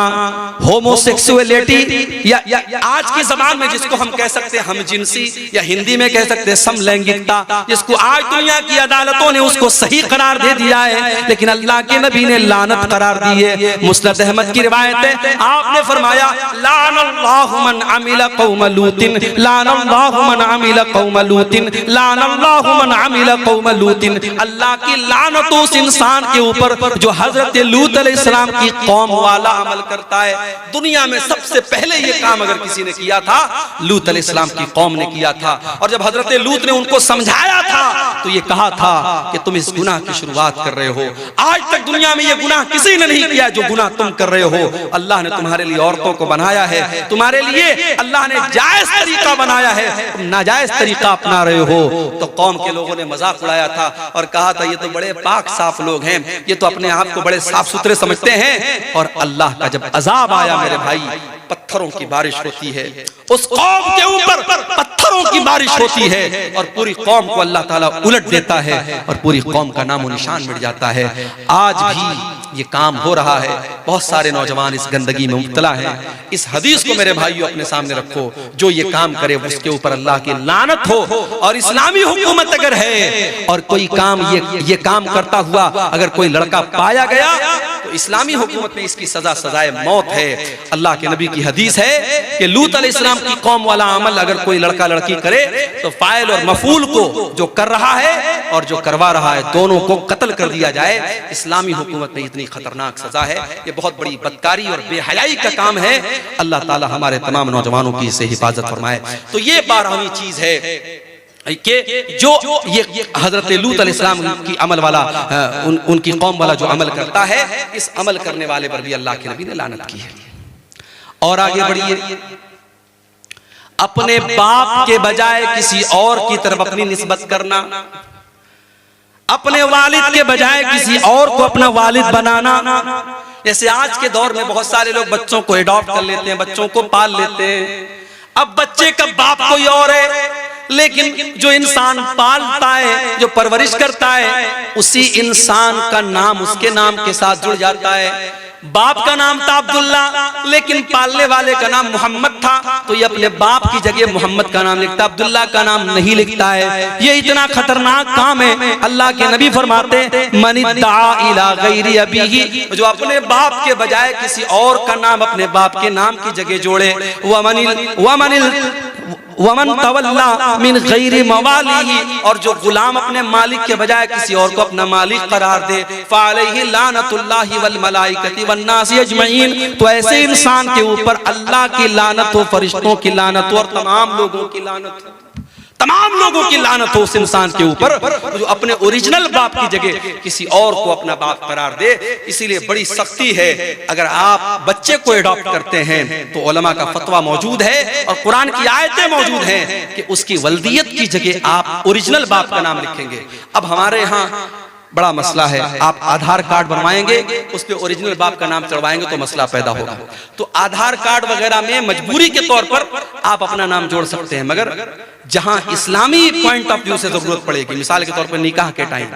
होमोसेक्सुअलिटी या आज के जमाने में जिसको हम कह सकते हैं हम जिनसी, या हिंदी में कह सकते हैं समलैंगिकता, जिसको आज दुनिया की अदालतों ने उसको सही करार दे दिया है, लेकिन अल्लाह के नबी ने लानत करार दी है। मुस्नद अहमद की रिवायत है, आपने फरमाया लानल्लाहु मन अमिला कौम लूतिन, लानल्लाहु मन अमिला कौम लूतिन, लानल्लाहु मन अमिला कौम लूतिन। अल्लाह की लानत उस इंसान के ऊपर जो हजरत लूत अलैहिस्सलाम की कौम वाला अमल करता है। दुनिया में सबसे पहले ये काम अगर किसी ने किया था, लूत अलैहिस्सलाम की कौम ने किया था। और जब हजरत लूत ने उनको समझाया था तो ये कहा था कि तुम इस गुनाह की शुरुआत कर रहे हो। आज तक दुनिया में ये गुनाह किसी ने नहीं किया जो गुनाह तुम कर रहे हो। अल्लाह ने तुम्हारे लिए औरतों को बनाया है, तुम्हारे लिए अल्लाह ने जायज तरीका बनाया है, तुम नाजायज तरीका अपना रहे हो। तो कौम के लोगों ने मजाक उड़ाया था और कहा था ये तो बड़े पाक साफ लोग हैं, ये तो अपने आप को बड़े साफ सुथरे समझते हैं। और अल्लाह का जब अजाब आया मेरे भाई, पत्थरों की बारिश होती है, उस कौम के ऊपर पत्थरों की बारिश होती है और पूरी कौम को अल्लाह ताला उलट देता है और पूरी कौम का नामो निशान मिट जाता है। आज भी ये काम हो रहा है, बहुत सारे नौजवान इस गंदगी में मुब्तला हैं। इस हदीस को मेरे भाइयों अपने सामने रखो, जो ये काम करे उसके ऊपर अल्लाह की लानत हो। और इस्लामी हुकूमत अगर है और कोई काम ये काम करता हुआ अगर कोई लड़का पाया गया तो इस्लामी हुकूमत में इसकी सजा सजाए मौत है। अल्लाह के नबी की हदीस है कि लूत अलैहिस्सलाम की कौम वाला अमल अगर कोई लड़का लड़की करे तो फाइल और मफूल को, जो कर रहा है और जो करवा रहा है, दोनों को कत्ल कर दिया जाए। इस्लामी हुकूमत में इतनी खतरनाक सजा है, ये बहुत बड़ी बदकारी और बेहयाई का काम है। अल्लाह ताला हमारे तमाम नौजवानों की इससे हिफाजत फरमाए। तो ये 12वीं चीज है कि जो ये हजरत लूत अलैहिस्सलाम की अमल वाला उनकी कौम वाला जो अमल करता है, इस अमल करने वाले पर भी अल्लाह के नबी ने लानत की है। और आगे बढ़िए, अपने बाप के बजाय किसी और की तरफ अपनी निस्बत करना, अपने वालिद के बजाय किसी और को अपना वालिद बनाना। जैसे आज के दौर में बहुत सारे लोग बच्चों को एडॉप्ट कर लेते हैं, बच्चों को पाल लेते हैं। अब बच्चे का बाप कोई और है, लेकिन जो इंसान पालता है, जो परवरिश करता है, उसी इंसान का नाम उसके नाम के साथ जुड़ जाता है। बाप का नाम था अब्दुल्ला, लेकिन पालने वाले का नाम मोहम्मद था, तो ये अपने बाप की जगह मोहम्मद का नाम लिखता, अब्दुल्ला का नाम नहीं लिखता है। ये इतना खतरनाक काम है। अल्लाह के नबी फरमाते हैं मनिद्दा इला गैरि अबीही, जो अपने बाप के बजाय किसी और का नाम अपने बाप के नाम की जगह जोड़े, वमन तवल्ला मिन गैरि मवालिही, और जो गुलाम अपने मालिक के बजाय किसी और को अपना मालिक करार दे, फ़अलैहि लानतुल्लाहि वल मलाइकति वन नासि अजमईन, तो ऐसे इंसान के ऊपर अल्लाह की लानत हो, फरिश्तों की लानत हो और तमाम लोगों की लानत हो। तमाम लोगों की लानत हो उस इंसान के ऊपर जो अपने ओरिजिनल बाप की जगह किसी और को अपना बाप करार दे। इसीलिए बड़ी सख्ती है। अगर आप बच्चे को एडॉप्ट करते हैं तो उलमा का फतवा मौजूद है और कुरान की आयतें मौजूद हैं कि उसकी वल्दियत की जगह आप ओरिजिनल बाप का नाम लिखेंगे। अब हमारे यहाँ बड़ा मसला है, आप आधार कार्ड बनवाएंगे, उस पे ओरिजिनल बाप का नाम चढ़वाएंगे तो मसला पैदा होगा। तो आधार कार्ड वगैरह में मजबूरी के तौर पर आप अपना नाम जोड़ सकते हैं, मगर जहां इस्लामी पॉइंट ऑफ व्यू से जरूरत पड़ेगी, मिसाल के तौर पर निकाह के टाइम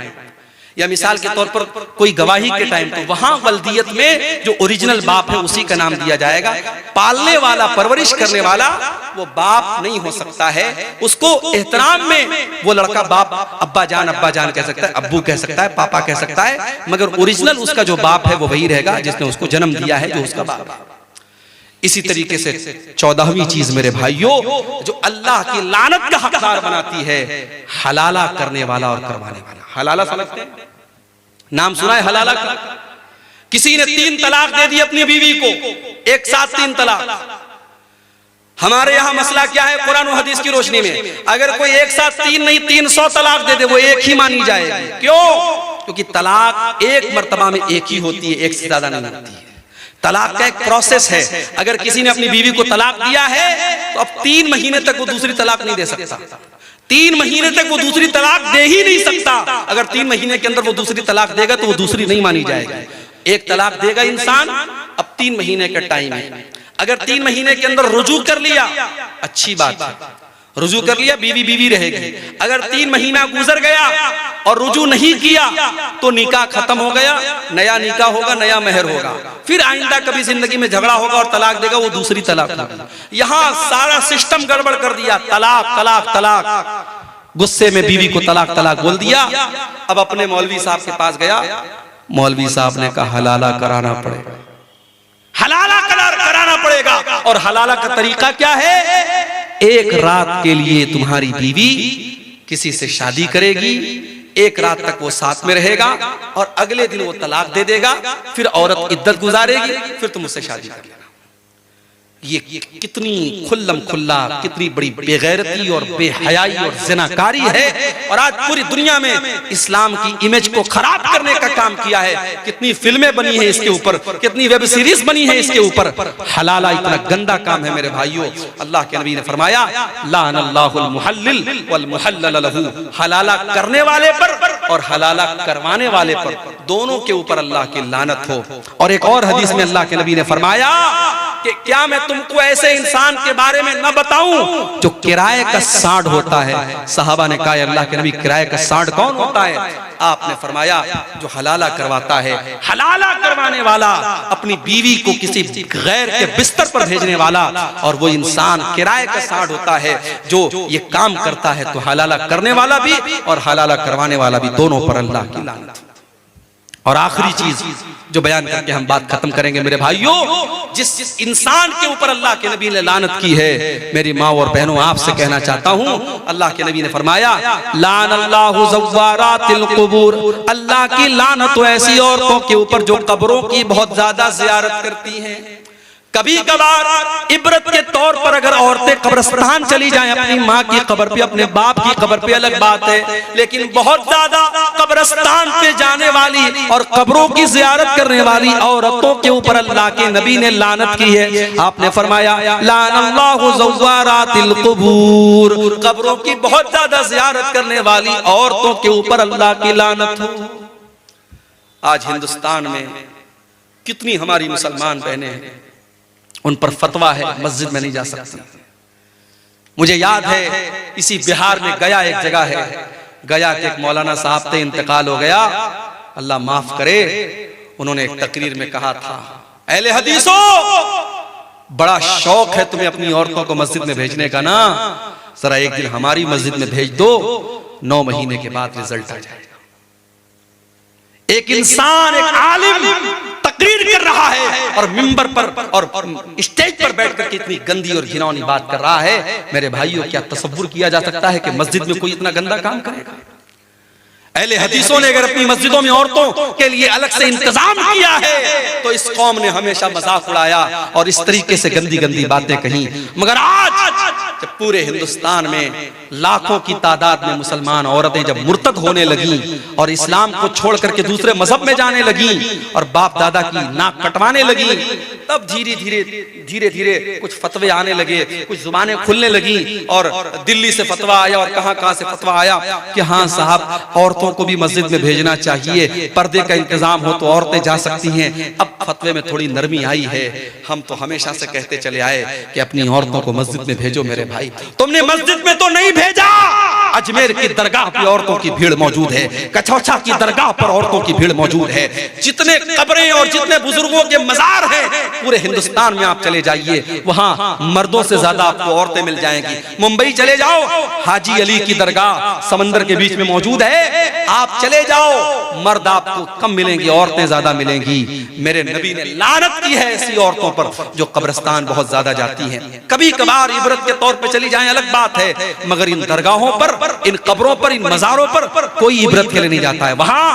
या मिसाल के तौर पर कोई गवाही के टाइम, तो वहां वल्दियत में जो ओरिजिनल बाप है उसी का नाम दिया जाएगा। पालने वाला, परवरिश करने वाला वो बाप नहीं हो सकता है। उसको एहतराम में वो लड़का बाप, अब्बा जान कह सकता है, अब्बू कह सकता है, पापा कह सकता है, मगर ओरिजिनल उसका जो बाप है वो वही रहेगा जिसने उसको जन्म दिया है, जो उसका बाप है। इसी तरीके से 14वीं चीज मेरे भाइयों जो अल्लाह की लानत का हकदार बनाती है, हलाला करने वाला और करवाने वाला। हलाला समझते हैं? नाम सुना है हलाला का? किसी ने 3 तलाक दे दी अपनी बीवी को, एक साथ 3 तलाक। हमारे यहाँ मसला क्या है कुरान और हदीस की रोशनी में? अगर कोई एक साथ 3 नहीं 300 तलाक दे दे वो एक ही मानी जाएगी। क्यों? क्योंकि तलाक एक मर्तबा में एक ही होती है, एक से ज्यादा नहीं होती है। तलाक का एक प्रोसेस है। अगर किसी ने अपनी बीवी को तलाक दिया है तो अब 3 महीने तक वो दूसरी तलाक नहीं दे सकता। 3 महीने तक वो दूसरी तलाक दे ही नहीं सकता। अगर 3 महीने के अंदर वो दूसरी तलाक देगा तो वो दूसरी नहीं मानी जाएगी। एक तलाक देगा इंसान, अब 3 महीने का टाइम है। अगर 3 महीने के अंदर रुजू कर लिया, अच्छी बात है, रुजू कर लिया, बीवी बीवी रहेगी। अगर 3 महीना गुजर गया और रुजू नहीं किया तो निकाह खत्म हो गया, नया निकाह होगा, नया मेहर होगा, फिर आइंदा कभी जिंदगी में झगड़ा होगा और तलाक देगा, वो दूसरी तलाक होगी। यहाँ सारा सिस्टम गड़बड़ कर दिया, तलाक तलाक तलाक, गुस्से में बीवी को तलाक तलाक बोल दिया। अब अपने मौलवी साहब के पास गया, मौलवी साहब ने कहा हलाला कराना पड़ेगा, हलाला कराना पड़ेगा। और हलाला का तरीका क्या है? एक रात के लिए तुम्हारी बीवी किसी से शादी करेगी, एक रात तक वो साथ में रहेगा और अगले दिन वो तलाक दे देगा, फिर औरत इद्दत गुजारेगी, फिर तुम उससे शादी कर लेना। ये कितनी खुल्लम खुल्ला, कितनी बड़ी बेगैरती और बेहयाई और ज़िनाकारी है। और आज पूरी दुनिया में इस्लाम की इमेज को खराब करने का काम किया है। कितनी फिल्में बनी है इसके ऊपर, कितनी वेब सीरीज बनी है इसके ऊपर। हलाला इतना गंदा काम है मेरे भाइयों। अल्लाह के नबी ने फरमाया लानल्लाहुल मुहल्लिल वल मुहल्लल लहू, हलाला करने वाले पर और हलाला करवाने वाले पर, दोनों के ऊपर अल्लाह की लानत हो। और एक और हदीस में अल्लाह के नबी ने फरमाया कि क्या मैं तुमको ऐसे इंसान के बारे में न बताऊं जो किराए का सांड होता है? सहाबा ने कहा अल्लाह के नबी, किराए का सांड कौन होता है? आपने फरमाया जो हलाला करवाता है। हलाला करवाने वाला अपनी बीवी को किसी गैर के बिस्तर पर भेजने वाला, और वो इंसान किराए का सांड होता है जो ये काम करता है। तो हलाला करने वाला भी और हलाला करवाने वाला भी, दोनों पर अल्लाह की लानत। और आखिरी चीज जो बयान करके हम बात खत्म करेंगे मेरे भाइयों, जिस इंसान के ऊपर अल्लाह के नबी ने लानत की है, मेरी माँ और बहनों आपसे कहना चाहता हूँ, अल्लाह के नबी ने फरमाया लानल्लाहु ज़व्वारातिल क़ुबूर, अल्लाह की लानत तो ऐसी औरतों के ऊपर जो कब्रों की बहुत ज्यादा ज़ियारत करती हैं। कभी कभार इबरत के तौर पर अगर औरतें कब्रिस्तान चली जाएं, अपनी माँ की कब्र पे, अपने बाप की कब्र पे, अलग बात है, लेकिन बहुत ज्यादा कब्रिस्तान पे जाने वाली और कब्रों की जियारत करने वाली औरतों के ऊपर अल्लाह के नबी ने लानत की है। आपने फरमाया लानल्लाहु ज़व्वारातिल क़ुबूर, कब्रों की बहुत ज्यादा जियारत करने वाली औरतों के ऊपर अल्लाह की लानत हो। आज हिंदुस्तान में कितनी हमारी मुसलमान बहनें हैं, उन पर फतवा है मस्जिद में नहीं जा सकती। मुझे याद है इसी बिहार में गया एक जगह है, गया के एक मौलाना साहब थे, इंतकाल हो गया, अल्लाह माफ करे। उन्होंने एक तकरीर में कहा था, अहले हदीसों, बड़ा शौक है तुम्हें अपनी औरतों को मस्जिद में भेजने का ना, जरा एक दिन हमारी मस्जिद में भेज दो, 9 महीने के बाद रिजल्ट आ जाएगा। एक इंसान, एक आलिम तकरीर कर रहा है और मिंबर पर और स्टेज पर बैठकर इतनी गंदी और घिनौनी बात कर रहा है। मेरे भाइयों, क्या तसव्वुर किया जा सकता है कि मस्जिद में कोई इतना गंदा काम करेगा? अहले हदीसों ने अगर अपनी मस्जिदों में औरतों के लिए अलग से इंतजाम किया है तो इस कौम ने हमेशा मजाक उड़ाया और इस तरीके से गंदी गंदी बातें कही। मगर आज जब पूरे हिंदुस्तान में लाखों की तादाद में मुसलमान औरतें जब मुर्तद होने लगी और इस्लाम को छोड़ करके दूसरे मजहब में जाने लगी और बाप दादा की नाक कटवाने लगी, तब धीरे धीरे कुछ फतवे आने लगे, कुछ जुबानें खुलने लगी और दिल्ली से फतवा आया और कहां से फतवा आया कि हाँ साहब, औरतों को भी मस्जिद में भेजना चाहिए, पर्दे का इंतजाम हो तो औरतें जा सकती हैं। अब फतवे में थोड़ी नरमी आई है। हम तो हमेशा से कहते चले आए कि अपनी औरतों को मस्जिद में भेजो। मेरे भाई, तुमने मस्जिद में तो नहीं भेजा, अजमेर की दरगाह पर औरतों की भीड़ मौजूद है, कचौछा की दरगाह पर औरतों की भीड़ मौजूद है, जितने कब्रें और जितने बुजुर्गों के मजार हैं पूरे हिंदुस्तान में आप चले जाइए, वहां मर्दों से ज्यादा आपको औरतें मिल जाएंगी। मुंबई चले जाओ, हाजी अली की दरगाह समंदर के बीच में मौजूद है, आप चले जाओ, मर्द आपको कम मिलेंगे, औरतें ज्यादा मिलेंगी। मेरे नबी ने लानत की है ऐसी औरतों पर जो कब्रिस्तान बहुत ज्यादा जाती हैं। कभी कभार इबरत के तौर पे चली जाएं, अलग बात है, मगर इन दरगाहों पर, इन कब्रों पर, इन मजारों पर कोई इबरत के लिए नहीं जाता है। वहां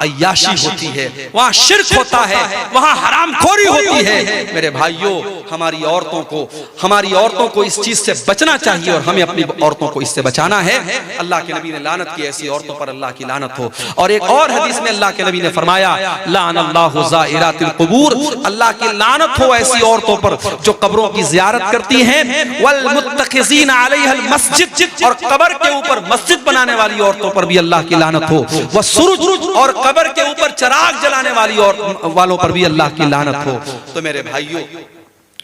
अय्याशी होती है, वहां शिर्क होता है, वहां हरामखोरी होती है। मेरे भाइयों, हमारी औरतों को इस चीज से बचना चाहिए और हमें अपनी औरतों को इससे बचाना है। अल्लाह के नबी ने लानत की ऐसी औरतों पर, अल्लाह की लानत हो। और एक और हदीस में अल्लाह के नबी ने फरमाया लानल्लाहु ज़ाइरातिल क़ुबूर, अल्लाह की लानत हो ऐसी औरतों पर जो कब्रों की ज़ियारत करती हैं, वल मुत्तखिज़ीना अलैहल मस्जिद, और कब्र के ऊपर मस्जिद बनाने वाली औरतों पर भी अल्लाह की लानत हो। वस्सुरुज, और कब्र के ऊपर चिराग जलाने वाली वालों पर भी अल्लाह की लानत हो। तो मेरे भाइयों,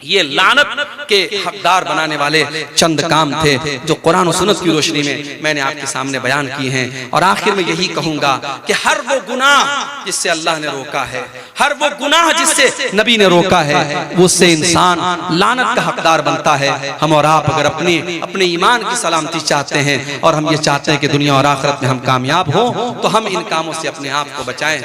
ये लानत के हकदार बनाने वाले चंद काम थे जो कुरान और सुन्नत की रोशनी में मैंने आपके सामने बयान किए हैं। और आखिर में यही कहूंगा कि हर वो गुनाह जिससे अल्लाह ने रोका है, हर वो गुनाह जिससे नबी ने रोका है, उससे इंसान लानत का हकदार बनता है। हम और आप अगर अपने ईमान की सलामती चाहते हैं और हम ये चाहते हैं कि दुनिया और आखिरत में हम कामयाब हो, तो हम इन कामों से अपने आप को बचाएं।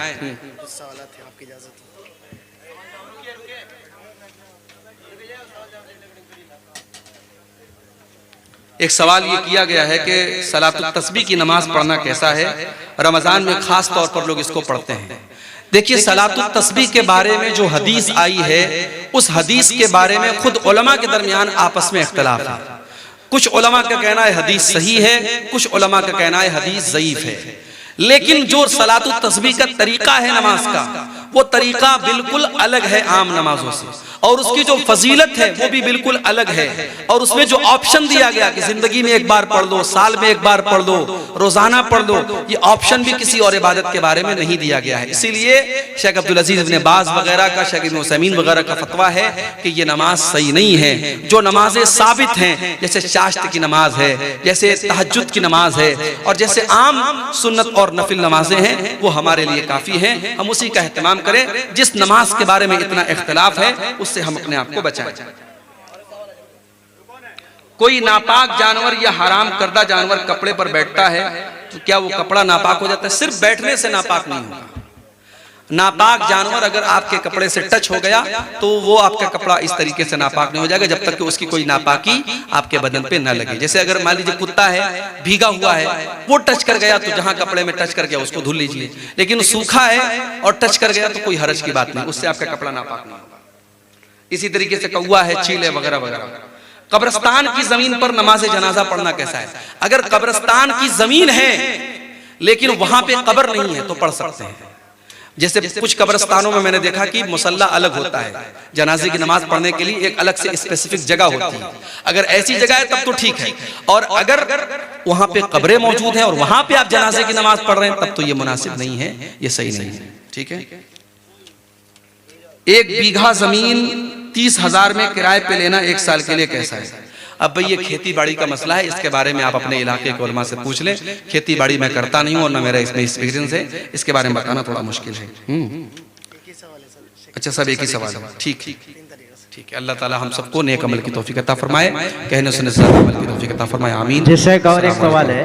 एक सवाल ये किया गया है कि सलातुत तस्बीह की नमाज पढ़ना कैसा है, रमजान में खास तौर पर लोग इसको पढ़ते हैं। देखिए, सलातुत तस्बीह के बारे में जो हदीस आई है, उस हदीस के बारे में खुद उलमा के दरमियान आपस में इख्तिलाफ है। कुछ उलमा का कहना है हदीस सही है, कुछ उलमा का कहना है हदीस ज़ईफ है। लेकिन जो सलातुत तस्बीह का तरीका है नमाज का, वो तरीका बिल्कुल अलग है आम नमाजों से, और उसकी जो फजीलत है वो भी बिल्कुल अलग है। और उसमें जो ऑप्शन दिया गया कि जिंदगी में एक बार पढ़ लो, साल में एक बार पढ़ लो, रोजाना पढ़ लो, ये ऑप्शन भी किसी और इबादत के बारे में नहीं दिया गया है। इसीलिए शेख अब्दुल अजीज इब्न बाज वगैरह का, शेख इब्न उसैमीन वगैरह का फतवा है कि ये नमाज सही नहीं है। जो नमाजें साबित हैं, जैसे चाश्त की नमाज है, जैसे तहज्जुद की नमाज है, और जैसे आम सुन्नत और नफिल नमाजें हैं, वो हमारे लिए काफी हैं। हम उसी का एहतमाम करें। जिस नमाज के बारे में इतना इख्तिलाफ है, उससे हम अपने आप को बचाएं। कोई नापाक जानवर या हराम करदा जानवर कपड़े पर बैठता है तो क्या वो कपड़ा नापाक हो जाता है? सिर्फ बैठने से नापाक नहीं होगा। नापाक जानवर अगर आपके कपड़े से टच हो गया तो वो आपका कपड़ा इस तरीके से नापाक नहीं हो जाएगा जब तक कि उसकी कोई नापाकी आपके बदन पे न लगे। जैसे अगर मान लीजिए कुत्ता है, भीगा हुआ है, वो टच कर गया तो जहां कपड़े में टच कर गया उसको धुल लीजिए। लेकिन सूखा है और टच कर गया तो कोई हरज की बात नहीं, उससे आपका कपड़ा नापाक नहीं होगा। इसी तरीके से कौवा है, चील है, वगैरह वगैरह। कब्रिस्तान की जमीन पर नमाज जनाजा पढ़ना कैसा है? अगर कब्रिस्तान की जमीन है लेकिन वहां पे कब्र नहीं है तो पढ़ सकते हैं। जैसे कुछ कब्रिस्तानों में मैंने देखा कि मुसल्ला अलग होता है, जनाजे की नमाज पढ़ने के लिए एक अलग से स्पेसिफिक जगह होती है। अगर ऐसी जगह है तब तो ठीक है, और अगर वहां पे कब्रें मौजूद हैं और वहां पे आप जनाजे की नमाज पढ़ रहे हैं तब तो ये मुनासिब नहीं है, ये सही नहीं है। ठीक है। 1 बीघा जमीन 30,000 में किराए पे लेना 1 साल के लिए कैसा है? अब भाई ये खेती बाड़ी का मसला है, इसके बारे में आप अपने इलाके के उलमा से पूछ लें। खेती बाड़ी मैं करता नहीं हूँ और ना मेरा इसमें एक्सपीरियंस है, इसके बारे में बताना थोड़ा मुश्किल है। अच्छा, सब एक ही सवाल है। ठीक ठीक है। अल्लाह ताला हम सबको नेक अमल की तौफीक अता फरमाए, कहने सुनने से अमल की तौफीक अता फरमाए। आमीन।
जैसे एक और एक सवाल है